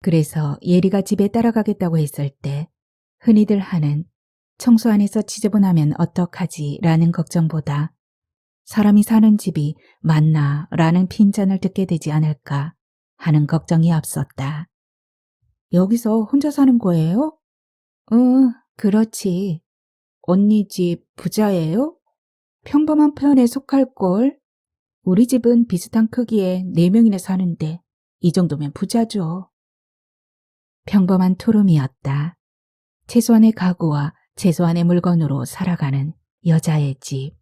그래서 예리가 집에 따라가겠다고 했을 때 흔히들 하는 청소 안 해서 지저분하면 어떡하지 라는 걱정보다 사람이 사는 집이 맞나 라는 핀잔을 듣게 되지 않을까 하는 걱정이 앞섰다. 여기서 혼자 사는 거예요? 그렇지. 언니 집 부자예요? 평범한 편에 속할걸? 우리 집은 비슷한 크기에 4명이나 사는데 이 정도면 부자죠. 평범한 투룸이었다. 최소한의 가구와 최소한의 물건으로 살아가는 여자의 집.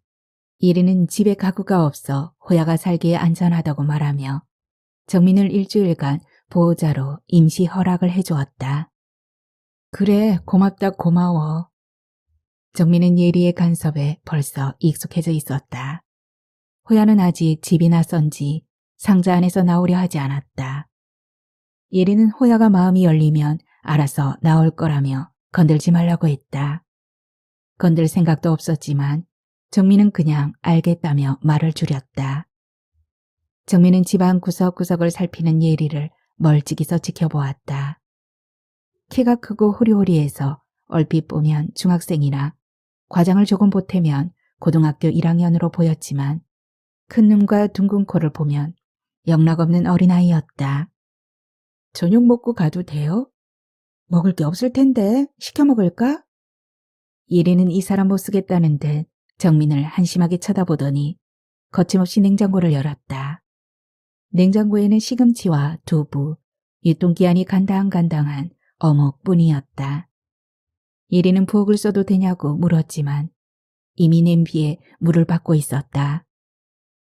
예리는 집에 가구가 없어 호야가 살기에 안전하다고 말하며 정민을 일주일간 보호자로 임시 허락을 해주었다. 그래, 고맙다 고마워. 정민은 예리의 간섭에 벌써 익숙해져 있었다. 호야는 아직 집이 낯선지 상자 안에서 나오려 하지 않았다. 예리는 호야가 마음이 열리면 알아서 나올 거라며 건들지 말라고 했다. 건들 생각도 없었지만 정민은 그냥 알겠다며 말을 줄였다. 정민은 집안 구석구석을 살피는 예리를 멀찍이서 지켜보았다. 키가 크고 호리호리해서 얼핏 보면 중학생이나 과장을 조금 보태면 고등학교 1학년으로 보였지만 큰 눈과 둥근 코를 보면 영락없는 어린아이였다. 저녁 먹고 가도 돼요? 먹을 게 없을 텐데 시켜 먹을까? 예리는 이 사람 못 쓰겠다는 듯 정민을 한심하게 쳐다보더니 거침없이 냉장고를 열었다. 냉장고에는 시금치와 두부, 유통기한이 간당간당한 어묵뿐이었다. 예리는 부엌을 써도 되냐고 물었지만 이미 냄비에 물을 받고 있었다.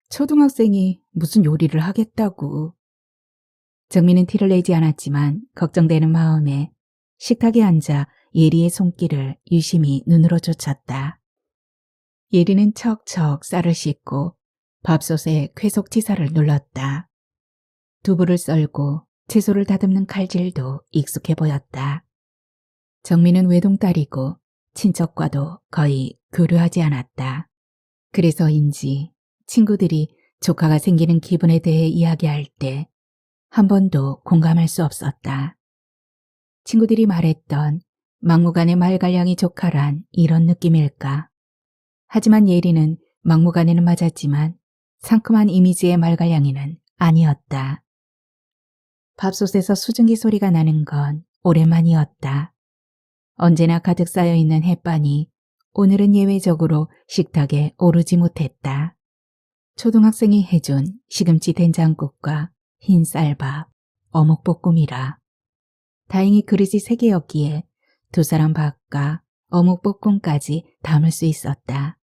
초등학생이 무슨 요리를 하겠다고. 정민은 티를 내지 않았지만 걱정되는 마음에 식탁에 앉아 예리의 손길을 유심히 눈으로 쫓았다. 예리는 척척 쌀을 씻고 밥솥에 쾌속치사를 눌렀다. 두부를 썰고 채소를 다듬는 칼질도 익숙해 보였다. 정민은 외동딸이고 친척과도 거의 교류하지 않았다. 그래서인지 친구들이 조카가 생기는 기분에 대해 이야기할 때 한 번도 공감할 수 없었다. 친구들이 말했던 막무가내 말갈량이 조카란 이런 느낌일까. 하지만 예리는 막무가내는 맞았지만 상큼한 이미지의 말갈량이는 아니었다. 밥솥에서 수증기 소리가 나는 건 오랜만이었다. 언제나 가득 쌓여있는 햇반이 오늘은 예외적으로 식탁에 오르지 못했다. 초등학생이 해준 시금치 된장국과 흰 쌀밥, 어묵볶음이라. 다행히 그릇이 3개였기에 2사람 밥과 어묵볶음까지 담을 수 있었다.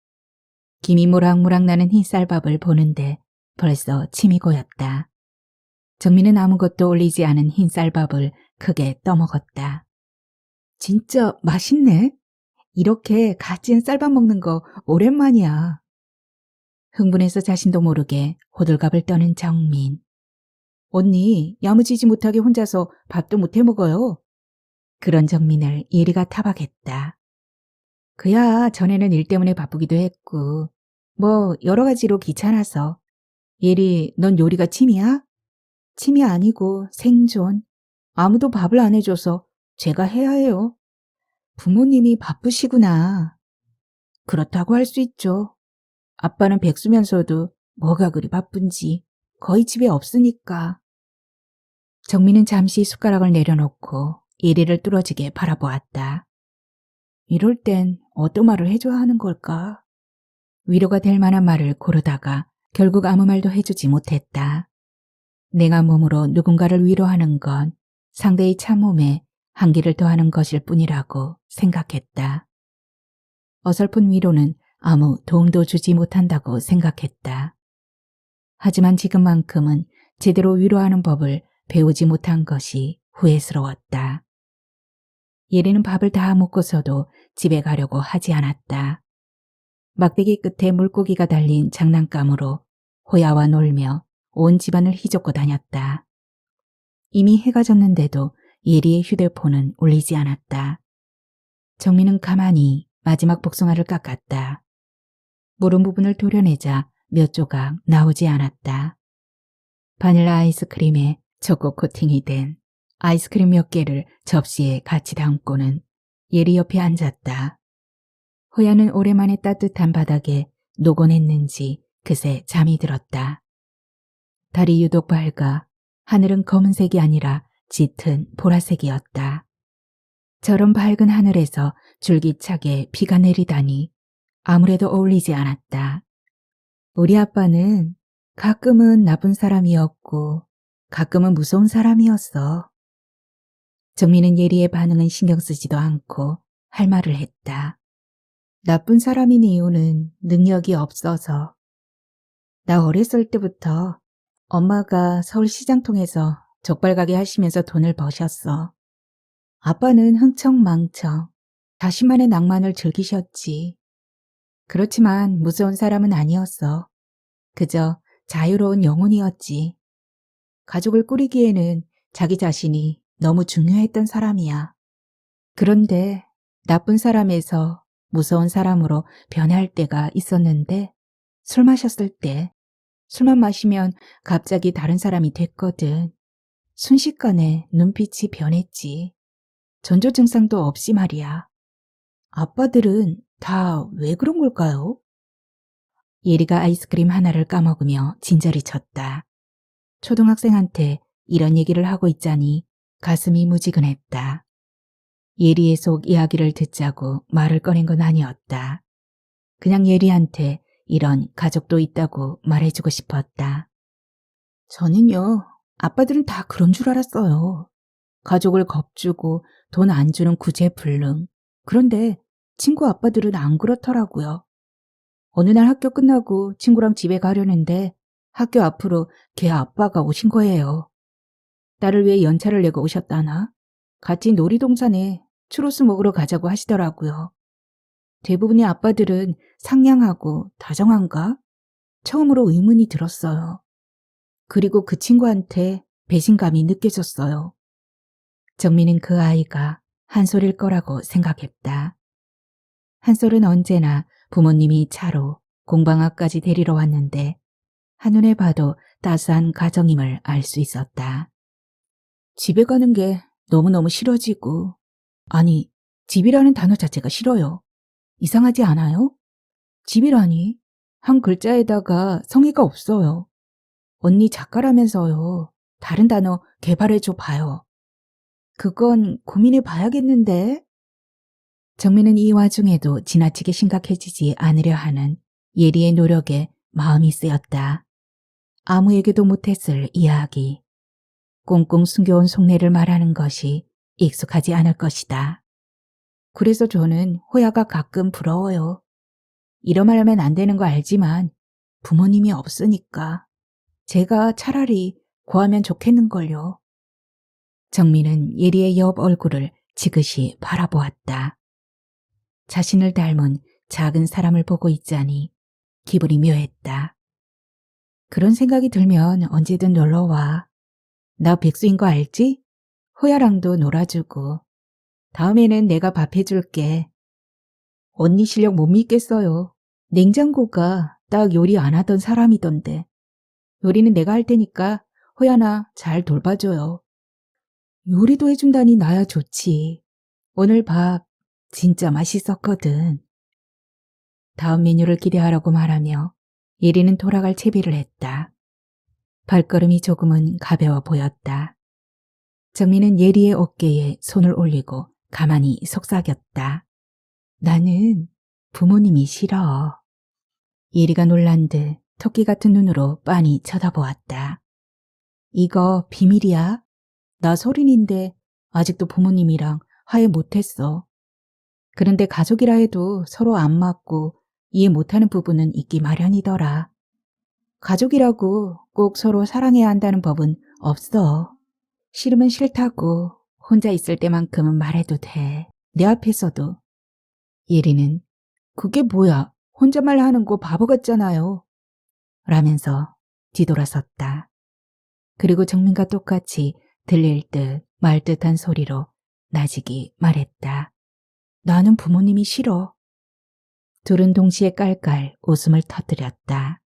김이 모락모락 나는 흰 쌀밥을 보는데 벌써 침이 고였다. 정민은 아무것도 올리지 않은 흰 쌀밥을 크게 떠먹었다. 진짜 맛있네. 이렇게 갓 지은 쌀밥 먹는 거 오랜만이야. 흥분해서 자신도 모르게 호들갑을 떠는 정민. 언니, 야무지지 못하게 혼자서 밥도 못 해먹어요. 그런 정민을 예리가 타박했다. 그야 전에는 일 때문에 바쁘기도 했고 뭐 여러 가지로 귀찮아서. 예리, 넌 요리가 취미야? 취미 아니고 생존. 아무도 밥을 안 해줘서 제가 해야 해요. 부모님이 바쁘시구나. 그렇다고 할 수 있죠. 아빠는 백수면서도 뭐가 그리 바쁜지 거의 집에 없으니까. 정민은 잠시 숟가락을 내려놓고 예리를 뚫어지게 바라보았다. 이럴 땐 어떤 말을 해줘야 하는 걸까? 위로가 될 만한 말을 고르다가 결국 아무 말도 해주지 못했다. 내가 몸으로 누군가를 위로하는 건 상대의 참음에 한기를 더하는 것일 뿐이라고 생각했다. 어설픈 위로는 아무 도움도 주지 못한다고 생각했다. 하지만 지금만큼은 제대로 위로하는 법을 배우지 못한 것이 후회스러웠다. 예리는 밥을 다 먹고서도 집에 가려고 하지 않았다. 막대기 끝에 물고기가 달린 장난감으로 호야와 놀며 온 집안을 휘젓고 다녔다. 이미 해가 졌는데도 예리의 휴대폰은 울리지 않았다. 정민은 가만히 마지막 복숭아를 깎았다. 물은 부분을 도려내자 몇 조각 나오지 않았다. 바닐라 아이스크림에 초코 코팅이 된 아이스크림 몇 개를 접시에 같이 담고는 예리 옆에 앉았다. 호야는 오랜만에 따뜻한 바닥에 녹아냈는지 그새 잠이 들었다. 달이 유독 밝아 하늘은 검은색이 아니라 짙은 보라색이었다. 저런 밝은 하늘에서 줄기차게 비가 내리다니 아무래도 어울리지 않았다. 우리 아빠는 가끔은 나쁜 사람이었고 가끔은 무서운 사람이었어. 정민은 예리의 반응은 신경 쓰지도 않고 할 말을 했다. 나쁜 사람인 이유는 능력이 없어서. 나 어렸을 때부터 엄마가 서울시장 통해서 족발가게 하시면서 돈을 버셨어. 아빠는 흥청망청 자신만의 낭만을 즐기셨지. 그렇지만 무서운 사람은 아니었어. 그저 자유로운 영혼이었지. 가족을 꾸리기에는 자기 자신이 너무 중요했던 사람이야. 그런데 나쁜 사람에서 무서운 사람으로 변할 때가 있었는데 술 마셨을 때 술만 마시면 갑자기 다른 사람이 됐거든. 순식간에 눈빛이 변했지. 전조 증상도 없이 말이야. 아빠들은 다 왜 그런 걸까요? 예리가 아이스크림 하나를 까먹으며 진저리 쳤다. 초등학생한테 이런 얘기를 하고 있자니 가슴이 무지근했다. 예리의 속 이야기를 듣자고 말을 꺼낸 건 아니었다. 그냥 예리한테 이런 가족도 있다고 말해주고 싶었다. 저는요, 아빠들은 다 그런 줄 알았어요. 가족을 겁주고 돈 안 주는 구제불능. 그런데 친구 아빠들은 안 그렇더라고요. 어느 날 학교 끝나고 친구랑 집에 가려는데 학교 앞으로 걔 아빠가 오신 거예요. 딸을 위해 연차를 내고 오셨다나? 같이 놀이동산에 추로스 먹으러 가자고 하시더라고요. 대부분의 아빠들은 상냥하고 다정한가? 처음으로 의문이 들었어요. 그리고 그 친구한테 배신감이 느껴졌어요. 정민은 그 아이가 한솔일 거라고 생각했다. 한솔은 언제나 부모님이 차로 공방 앞까지 데리러 왔는데 한눈에 봐도 따스한 가정임을 알 수 있었다. 집에 가는 게 너무너무 싫어지고, 아니, 집이라는 단어 자체가 싫어요. 이상하지 않아요? 집이라니 한 글자에다가 성의가 없어요. 언니 작가라면서요. 다른 단어 개발해줘 봐요. 그건 고민해 봐야겠는데. 정민은 이 와중에도 지나치게 심각해지지 않으려 하는 예리의 노력에 마음이 쓰였다. 아무에게도 못했을 이야기. 꽁꽁 숨겨온 속내를 말하는 것이 익숙하지 않을 것이다. 그래서 저는 호야가 가끔 부러워요. 이런 말 하면 안 되는 거 알지만 부모님이 없으니까 제가 차라리 구하면 좋겠는걸요. 정민은 예리의 옆 얼굴을 지그시 바라보았다. 자신을 닮은 작은 사람을 보고 있자니 기분이 묘했다. 그런 생각이 들면 언제든 놀러와. 나 백수인 거 알지? 호야랑도 놀아주고. 다음에는 내가 밥 해줄게. 언니 실력 못 믿겠어요. 냉장고가 딱 요리 안 하던 사람이던데. 요리는 내가 할 테니까 호야나 잘 돌봐줘요. 요리도 해준다니 나야 좋지. 오늘 밥 진짜 맛있었거든. 다음 메뉴를 기대하라고 말하며 예리는 돌아갈 채비를 했다. 발걸음이 조금은 가벼워 보였다. 정민은 예리의 어깨에 손을 올리고 가만히 속삭였다. 나는 부모님이 싫어. 예리가 놀란 듯 토끼 같은 눈으로 빤히 쳐다보았다. 이거 비밀이야? 나 소린인데 아직도 부모님이랑 화해 못했어. 그런데 가족이라 해도 서로 안 맞고 이해 못하는 부분은 있기 마련이더라. 가족이라고 꼭 서로 사랑해야 한다는 법은 없어. 싫으면 싫다고 혼자 있을 때만큼은 말해도 돼. 내 앞에서도. 예리는 그게 뭐야? 혼잣말 하는 거 바보 같잖아요. 라면서 뒤돌아섰다. 그리고 정민과 똑같이 들릴 듯 말 듯한 소리로 나직이 말했다. 나는 부모님이 싫어. 둘은 동시에 깔깔 웃음을 터뜨렸다.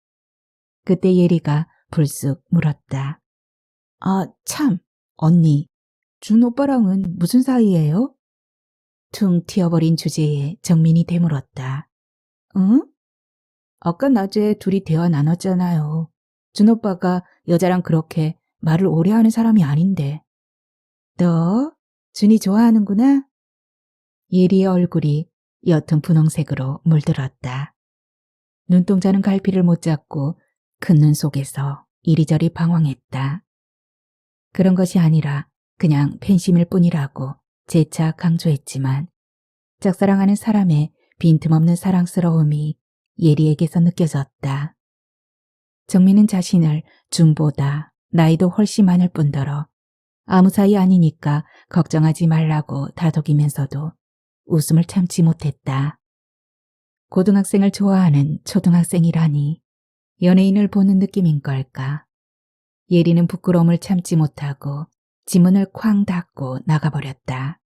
그때 예리가 불쑥 물었다. 아, 참, 언니, 준 오빠랑은 무슨 사이예요? 퉁 튀어버린 주제에 정민이 되물었다. 응? 아까 낮에 둘이 대화 나눴잖아요. 준 오빠가 여자랑 그렇게 말을 오래 하는 사람이 아닌데. 너? 준이 좋아하는구나? 예리의 얼굴이 옅은 분홍색으로 물들었다. 눈동자는 갈피를 못 잡고 큰 눈 속에서 이리저리 방황했다. 그런 것이 아니라 그냥 팬심일 뿐이라고 재차 강조했지만 짝사랑하는 사람의 빈틈없는 사랑스러움이 예리에게서 느껴졌다. 정민은 자신을 준보다 나이도 훨씬 많을 뿐더러 아무 사이 아니니까 걱정하지 말라고 다독이면서도 웃음을 참지 못했다. 고등학생을 좋아하는 초등학생이라니 연예인을 보는 느낌인 걸까. 예리는 부끄러움을 참지 못하고 지문을 쾅 닫고 나가버렸다.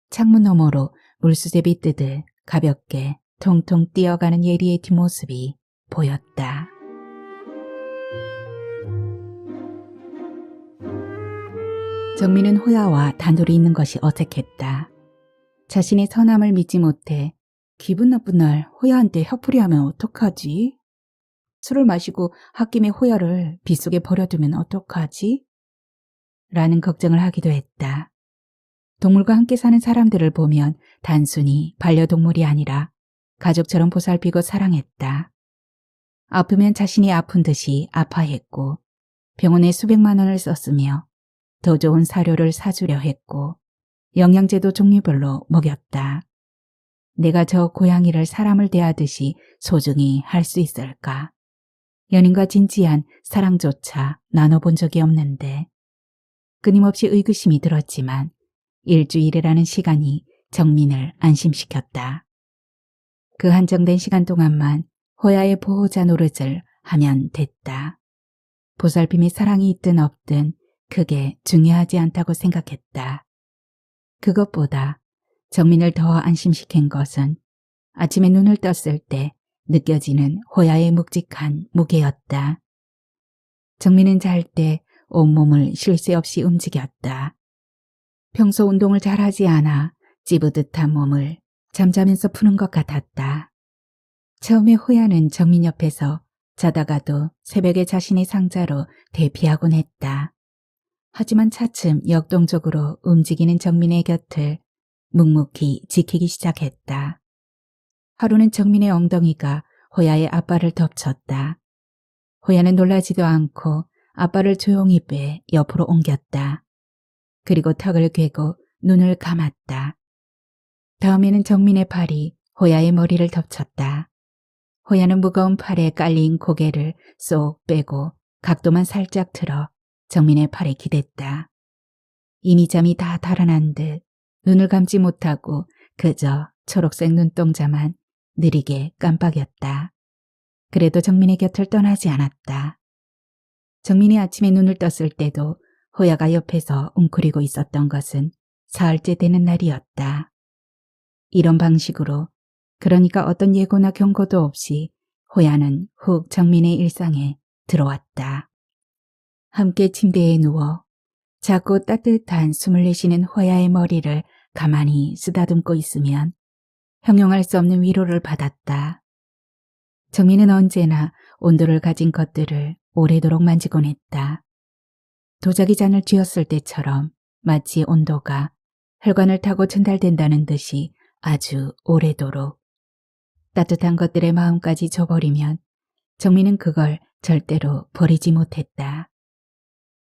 창문 너머로 물수제비 뜨듯 가볍게 통통 뛰어가는 예리의 뒷모습이 보였다. 정민은 호야와 단둘이 있는 것이 어색했다. 자신의 선함을 믿지 못해 기분 나쁜 날 호야한테 혀풀이하면 어떡하지? 술을 마시고 홧김에 호야를 빗속에 버려두면 어떡하지? 라는 걱정을 하기도 했다. 동물과 함께 사는 사람들을 보면 단순히 반려동물이 아니라 가족처럼 보살피고 사랑했다. 아프면 자신이 아픈 듯이 아파했고 병원에 수백만 원을 썼으며 더 좋은 사료를 사주려 했고 영양제도 종류별로 먹였다. 내가 저 고양이를 사람을 대하듯이 소중히 할 수 있을까? 연인과 진지한 사랑조차 나눠본 적이 없는데 끊임없이 의구심이 들었지만 일주일이라는 시간이 정민을 안심시켰다. 그 한정된 시간 동안만 호야의 보호자 노릇을 하면 됐다. 보살핌이 사랑이 있든 없든 그게 중요하지 않다고 생각했다. 그것보다 정민을 더 안심시킨 것은 아침에 눈을 떴을 때 느껴지는 호야의 묵직한 무게였다. 정민은 잘 때 온몸을 쉴 새 없이 움직였다. 평소 운동을 잘하지 않아 찌부듯한 몸을 잠자면서 푸는 것 같았다. 처음에 호야는 정민 옆에서 자다가도 새벽에 자신의 상자로 대피하곤 했다. 하지만 차츰 역동적으로 움직이는 정민의 곁을 묵묵히 지키기 시작했다. 하루는 정민의 엉덩이가 호야의 앞발을 덮쳤다. 호야는 놀라지도 않고 앞발을 조용히 빼 옆으로 옮겼다. 그리고 턱을 괴고 눈을 감았다. 다음에는 정민의 팔이 호야의 머리를 덮쳤다. 호야는 무거운 팔에 깔린 고개를 쏙 빼고 각도만 살짝 틀어 정민의 팔에 기댔다. 이미 잠이 다 달아난 듯 눈을 감지 못하고 그저 초록색 눈동자만 느리게 깜빡였다. 그래도 정민의 곁을 떠나지 않았다. 정민이 아침에 눈을 떴을 때도 호야가 옆에서 웅크리고 있었던 것은 사흘째 되는 날이었다. 이런 방식으로, 그러니까 어떤 예고나 경고도 없이 호야는 훅 정민의 일상에 들어왔다. 함께 침대에 누워 작고 따뜻한 숨을 내쉬는 호야의 머리를 가만히 쓰다듬고 있으면 형용할 수 없는 위로를 받았다. 정민은 언제나 온도를 가진 것들을 오래도록 만지곤 했다. 도자기 잔을 쥐었을 때처럼 마치 온도가 혈관을 타고 전달된다는 듯이 아주 오래도록. 따뜻한 것들의 마음까지 줘버리면 정민은 그걸 절대로 버리지 못했다.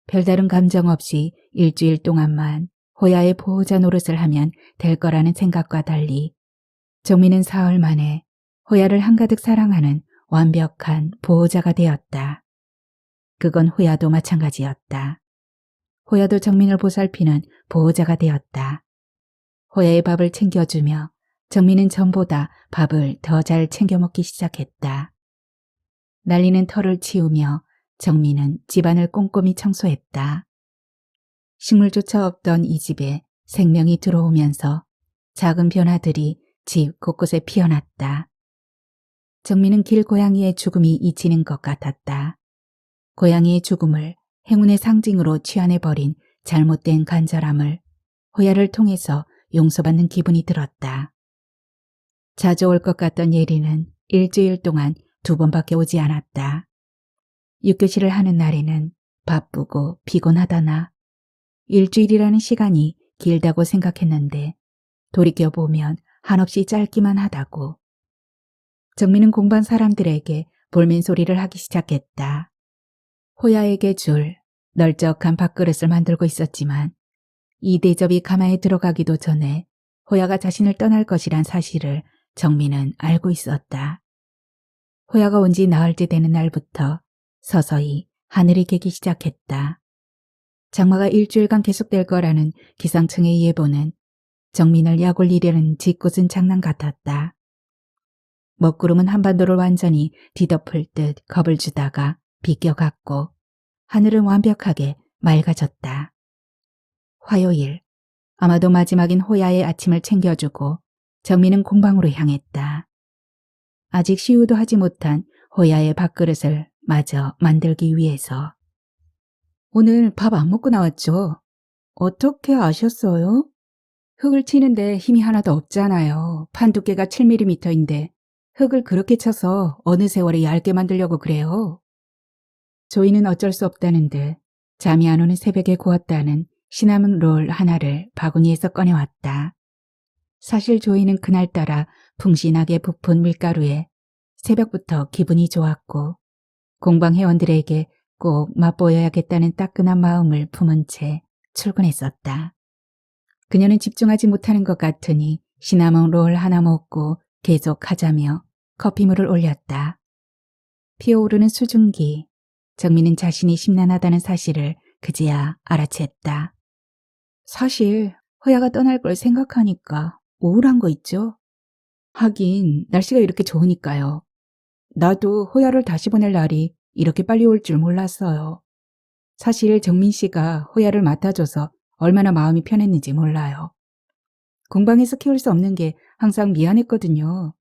별다른 감정 없이 일주일 동안만 호야의 보호자 노릇을 하면 될 거라는 생각과 달리 정민은 사흘 만에 호야를 한가득 사랑하는 완벽한 보호자가 되었다. 그건 호야도 마찬가지였다. 호야도 정민을 보살피는 보호자가 되었다. 호야의 밥을 챙겨주며 정민은 전보다 밥을 더 잘 챙겨 먹기 시작했다. 날리는 털을 치우며 정민은 집안을 꼼꼼히 청소했다. 식물조차 없던 이 집에 생명이 들어오면서 작은 변화들이 집 곳곳에 피어났다. 정민은 길고양이의 죽음이 잊히는 것 같았다. 고양이의 죽음을 행운의 상징으로 취한해버린 잘못된 간절함을 호야를 통해서 용서받는 기분이 들었다. 자주 올 것 같던 예리는 일주일 동안 2번밖에 오지 않았다. 6교시를 하는 날에는 바쁘고 피곤하다나 일주일이라는 시간이 길다고 생각했는데 돌이켜보면 한없이 짧기만 하다고. 정민은 공반 사람들에게 볼멘 소리를 하기 시작했다. 호야에게 줄 널쩍한 밥그릇을 만들고 있었지만 이 대접이 가마에 들어가기도 전에 호야가 자신을 떠날 것이란 사실을 정민은 알고 있었다. 호야가 온 지 나흘째 되는 날부터 서서히 하늘이 개기 시작했다. 장마가 일주일간 계속될 거라는 기상청의 예보는 정민을 약 올리려는 짓궂은 장난 같았다. 먹구름은 한반도를 완전히 뒤덮을 듯 겁을 주다가 비껴갔고 하늘은 완벽하게 맑아졌다. 화요일, 아마도 마지막인 호야의 아침을 챙겨주고 정민은 공방으로 향했다. 아직 시우도 하지 못한 호야의 밥그릇을 마저 만들기 위해서. 오늘 밥 안 먹고 나왔죠? 어떻게 아셨어요? 흙을 치는데 힘이 하나도 없잖아요. 판 두께가 7mm인데 흙을 그렇게 쳐서 어느 세월에 얇게 만들려고 그래요. 조이는 어쩔 수 없다는 듯 잠이 안 오는 새벽에 구웠다는 시나몬 롤 하나를 바구니에서 꺼내왔다. 사실 조이는 그날따라 풍신하게 부푼 밀가루에 새벽부터 기분이 좋았고 공방 회원들에게 꼭 맛보여야겠다는 따끈한 마음을 품은 채 출근했었다. 그녀는 집중하지 못하는 것 같으니 시나몬 롤 하나 먹고 계속하자며 커피물을 올렸다. 피어오르는 수증기. 정민은 자신이 심란하다는 사실을 그제야 알아챘다. 사실 호야가 떠날 걸 생각하니까 우울한 거 있죠? 하긴 날씨가 이렇게 좋으니까요. 나도 호야를 다시 보낼 날이 이렇게 빨리 올 줄 몰랐어요. 사실 정민 씨가 호야를 맡아줘서 얼마나 마음이 편했는지 몰라요. 공방에서 키울 수 없는 게 항상 미안했거든요.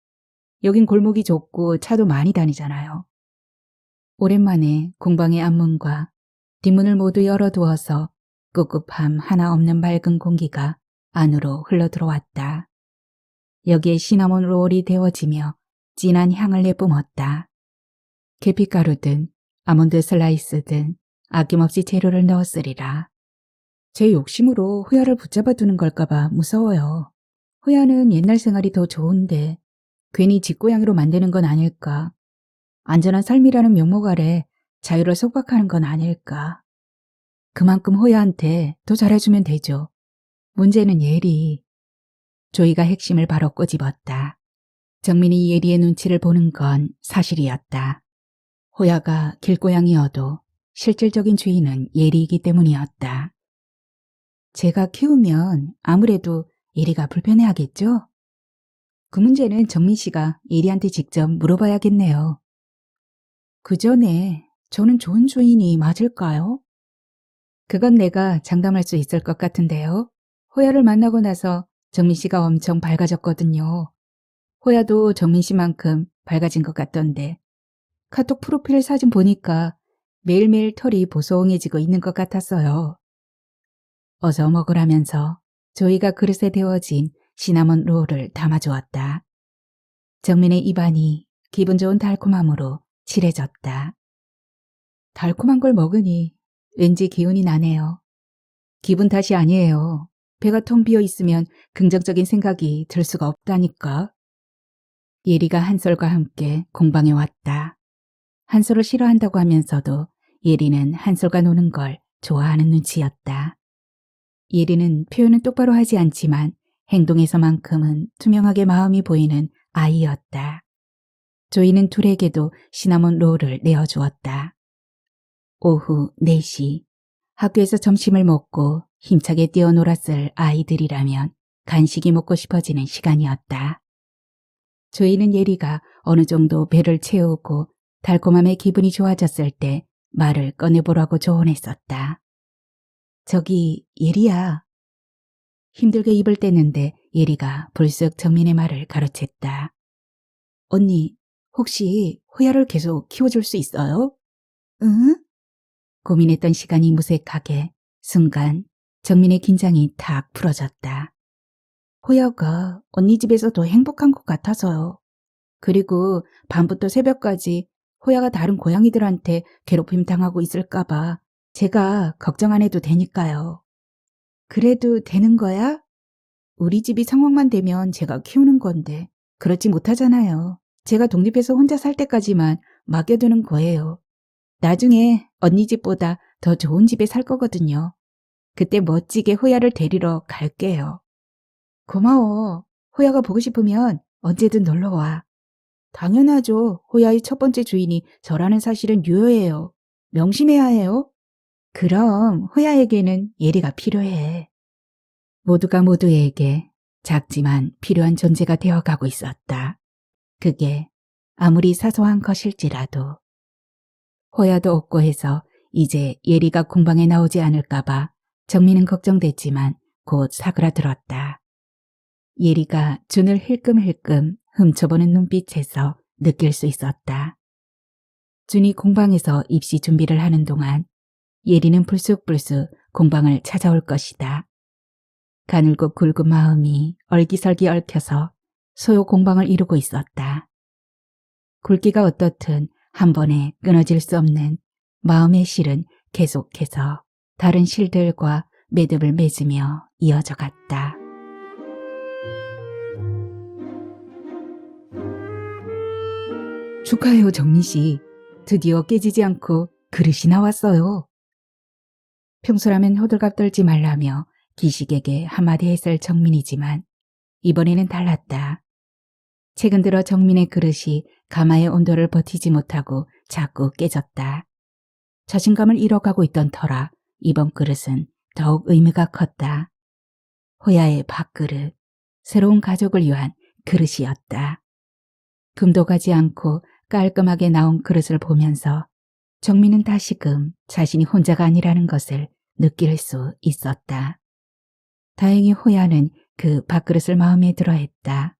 여긴 골목이 좁고 차도 많이 다니잖아요. 오랜만에 공방의 앞문과 뒷문을 모두 열어두어서 꿉꿉함 하나 없는 맑은 공기가 안으로 흘러들어왔다. 여기에 시나몬 롤이 데워지며 진한 향을 내뿜었다. 계피가루든 아몬드 슬라이스든 아낌없이 재료를 넣었으리라. 제 욕심으로 호야를 붙잡아두는 걸까봐 무서워요. 호야는 옛날 생활이 더 좋은데 괜히 집고양이로 만드는 건 아닐까. 안전한 삶이라는 명목 아래 자유를 속박하는 건 아닐까. 그만큼 호야한테 더 잘해주면 되죠. 문제는 예리. 조이가 핵심을 바로 꼬집었다. 정민이 예리의 눈치를 보는 건 사실이었다. 호야가 길고양이여도 실질적인 주인은 예리이기 때문이었다. 제가 키우면 아무래도 예리가 불편해하겠죠? 그 문제는 정민 씨가 예리한테 직접 물어봐야겠네요. 그 전에 저는 좋은 주인이 맞을까요? 그건 내가 장담할 수 있을 것 같은데요. 호야를 만나고 나서 정민 씨가 엄청 밝아졌거든요. 호야도 정민 씨만큼 밝아진 것 같던데 카톡 프로필 사진 보니까 매일매일 털이 보송해지고 있는 것 같았어요. 어서 먹으라면서 조이가 그릇에 데워진 시나몬 롤을 담아주었다. 정민의 입안이 기분 좋은 달콤함으로 칠해졌다. 달콤한 걸 먹으니 왠지 기운이 나네요. 기분 탓이 아니에요. 배가 텅 비어 있으면 긍정적인 생각이 들 수가 없다니까. 예리가 한솔과 함께 공방에 왔다. 한솔을 싫어한다고 하면서도 예리는 한솔과 노는 걸 좋아하는 눈치였다. 예리는 표현은 똑바로 하지 않지만 행동에서만큼은 투명하게 마음이 보이는 아이였다. 조이는 둘에게도 시나몬 롤을 내어주었다. 오후 4시, 학교에서 점심을 먹고 힘차게 뛰어놀았을 아이들이라면 간식이 먹고 싶어지는 시간이었다. 조이는 예리가 어느 정도 배를 채우고 달콤함에 기분이 좋아졌을 때 말을 꺼내보라고 조언했었다. 저기 예리야. 힘들게 입을 떼는데 예리가 불쑥 정민의 말을 가로챘다. 언니, 혹시 호야를 계속 키워줄 수 있어요? 응? 고민했던 시간이 무색하게 순간 정민의 긴장이 탁 풀어졌다. 호야가 언니 집에서 더 행복한 것 같아서요. 그리고 밤부터 새벽까지 호야가 다른 고양이들한테 괴롭힘 당하고 있을까봐 제가 걱정 안 해도 되니까요. 그래도 되는 거야? 우리 집이 상황만 되면 제가 키우는 건데 그렇지 못하잖아요. 제가 독립해서 혼자 살 때까지만 맡겨두는 거예요. 나중에 언니 집보다 더 좋은 집에 살 거거든요. 그때 멋지게 호야를 데리러 갈게요. 고마워. 호야가 보고 싶으면 언제든 놀러와. 당연하죠. 호야의 첫 번째 주인이 저라는 사실은 유효해요. 명심해야 해요. 그럼 호야에게는 예리가 필요해. 모두가 모두에게 작지만 필요한 존재가 되어가고 있었다. 그게 아무리 사소한 것일지라도. 호야도 없고 해서 이제 예리가 공방에 나오지 않을까봐 정민은 걱정됐지만 곧 사그라들었다. 예리가 준을 힐끔힐끔 훔쳐보는 눈빛에서 느낄 수 있었다. 준이 공방에서 입시 준비를 하는 동안 예리는 불쑥불쑥 공방을 찾아올 것이다. 가늘고 굵은 마음이 얼기설기 얽혀서 소요 공방을 이루고 있었다. 굵기가 어떻든 한 번에 끊어질 수 없는 마음의 실은 계속해서 다른 실들과 매듭을 맺으며 이어져 갔다. 축하해요, 정민 씨. 드디어 깨지지 않고 그릇이 나왔어요. 평소라면 호들갑 떨지 말라며 기식에게 한마디 했을 정민이지만 이번에는 달랐다. 최근 들어 정민의 그릇이 가마의 온도를 버티지 못하고 자꾸 깨졌다. 자신감을 잃어가고 있던 터라 이번 그릇은 더욱 의미가 컸다. 호야의 밥그릇, 새로운 가족을 위한 그릇이었다. 금도 가지 않고 깔끔하게 나온 그릇을 보면서 정민은 다시금 자신이 혼자가 아니라는 것을 느낄 수 있었다. 다행히 호야는 그 밥그릇을 마음에 들어 했다.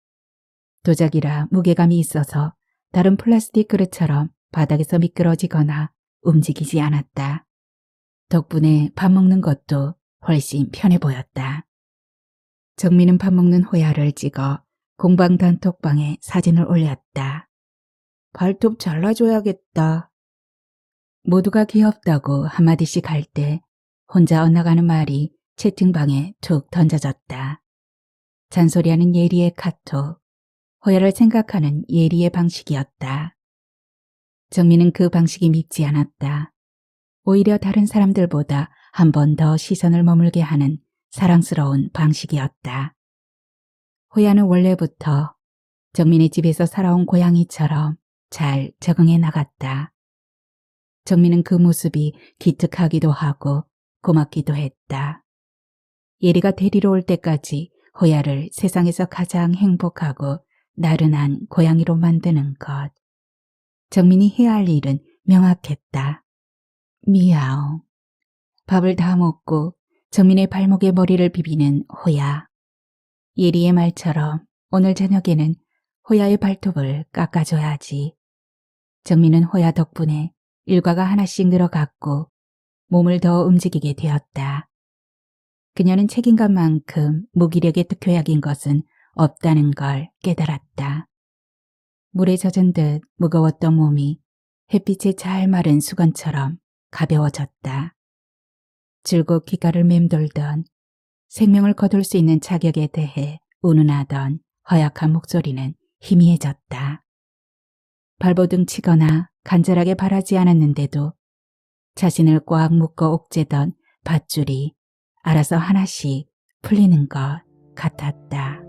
도자기라 무게감이 있어서 다른 플라스틱 그릇처럼 바닥에서 미끄러지거나 움직이지 않았다. 덕분에 밥 먹는 것도 훨씬 편해 보였다. 정민은 밥 먹는 호야를 찍어 공방 단톡방에 사진을 올렸다. 발톱 잘라줘야겠다. 모두가 귀엽다고 한마디씩 할 때 혼자 엇나가는 말이 채팅방에 툭 던져졌다. 잔소리하는 예리의 카톡, 호야를 생각하는 예리의 방식이었다. 정민은 그 방식이 밉지 않았다. 오히려 다른 사람들보다 한 번 더 시선을 머물게 하는 사랑스러운 방식이었다. 호야는 원래부터 정민의 집에서 살아온 고양이처럼 잘 적응해 나갔다. 정민은 그 모습이 기특하기도 하고 고맙기도 했다. 예리가 데리러 올 때까지 호야를 세상에서 가장 행복하고 나른한 고양이로 만드는 것. 정민이 해야 할 일은 명확했다. 미야옹. 밥을 다 먹고 정민의 발목에 머리를 비비는 호야. 예리의 말처럼 오늘 저녁에는 호야의 발톱을 깎아줘야지. 정민은 호야 덕분에 일과가 하나씩 늘어갔고 몸을 더 움직이게 되었다. 그녀는 책임감만큼 무기력에 특효약인 것은 없다는 걸 깨달았다. 물에 젖은 듯 무거웠던 몸이 햇빛에 잘 마른 수건처럼 가벼워졌다. 줄곧 귓가를 맴돌던 생명을 거둘 수 있는 자격에 대해 운운하던 허약한 목소리는 희미해졌다. 발버둥 치거나 간절하게 바라지 않았는데도 자신을 꽉 묶어 옥죄던 밧줄이 알아서 하나씩 풀리는 것 같았다.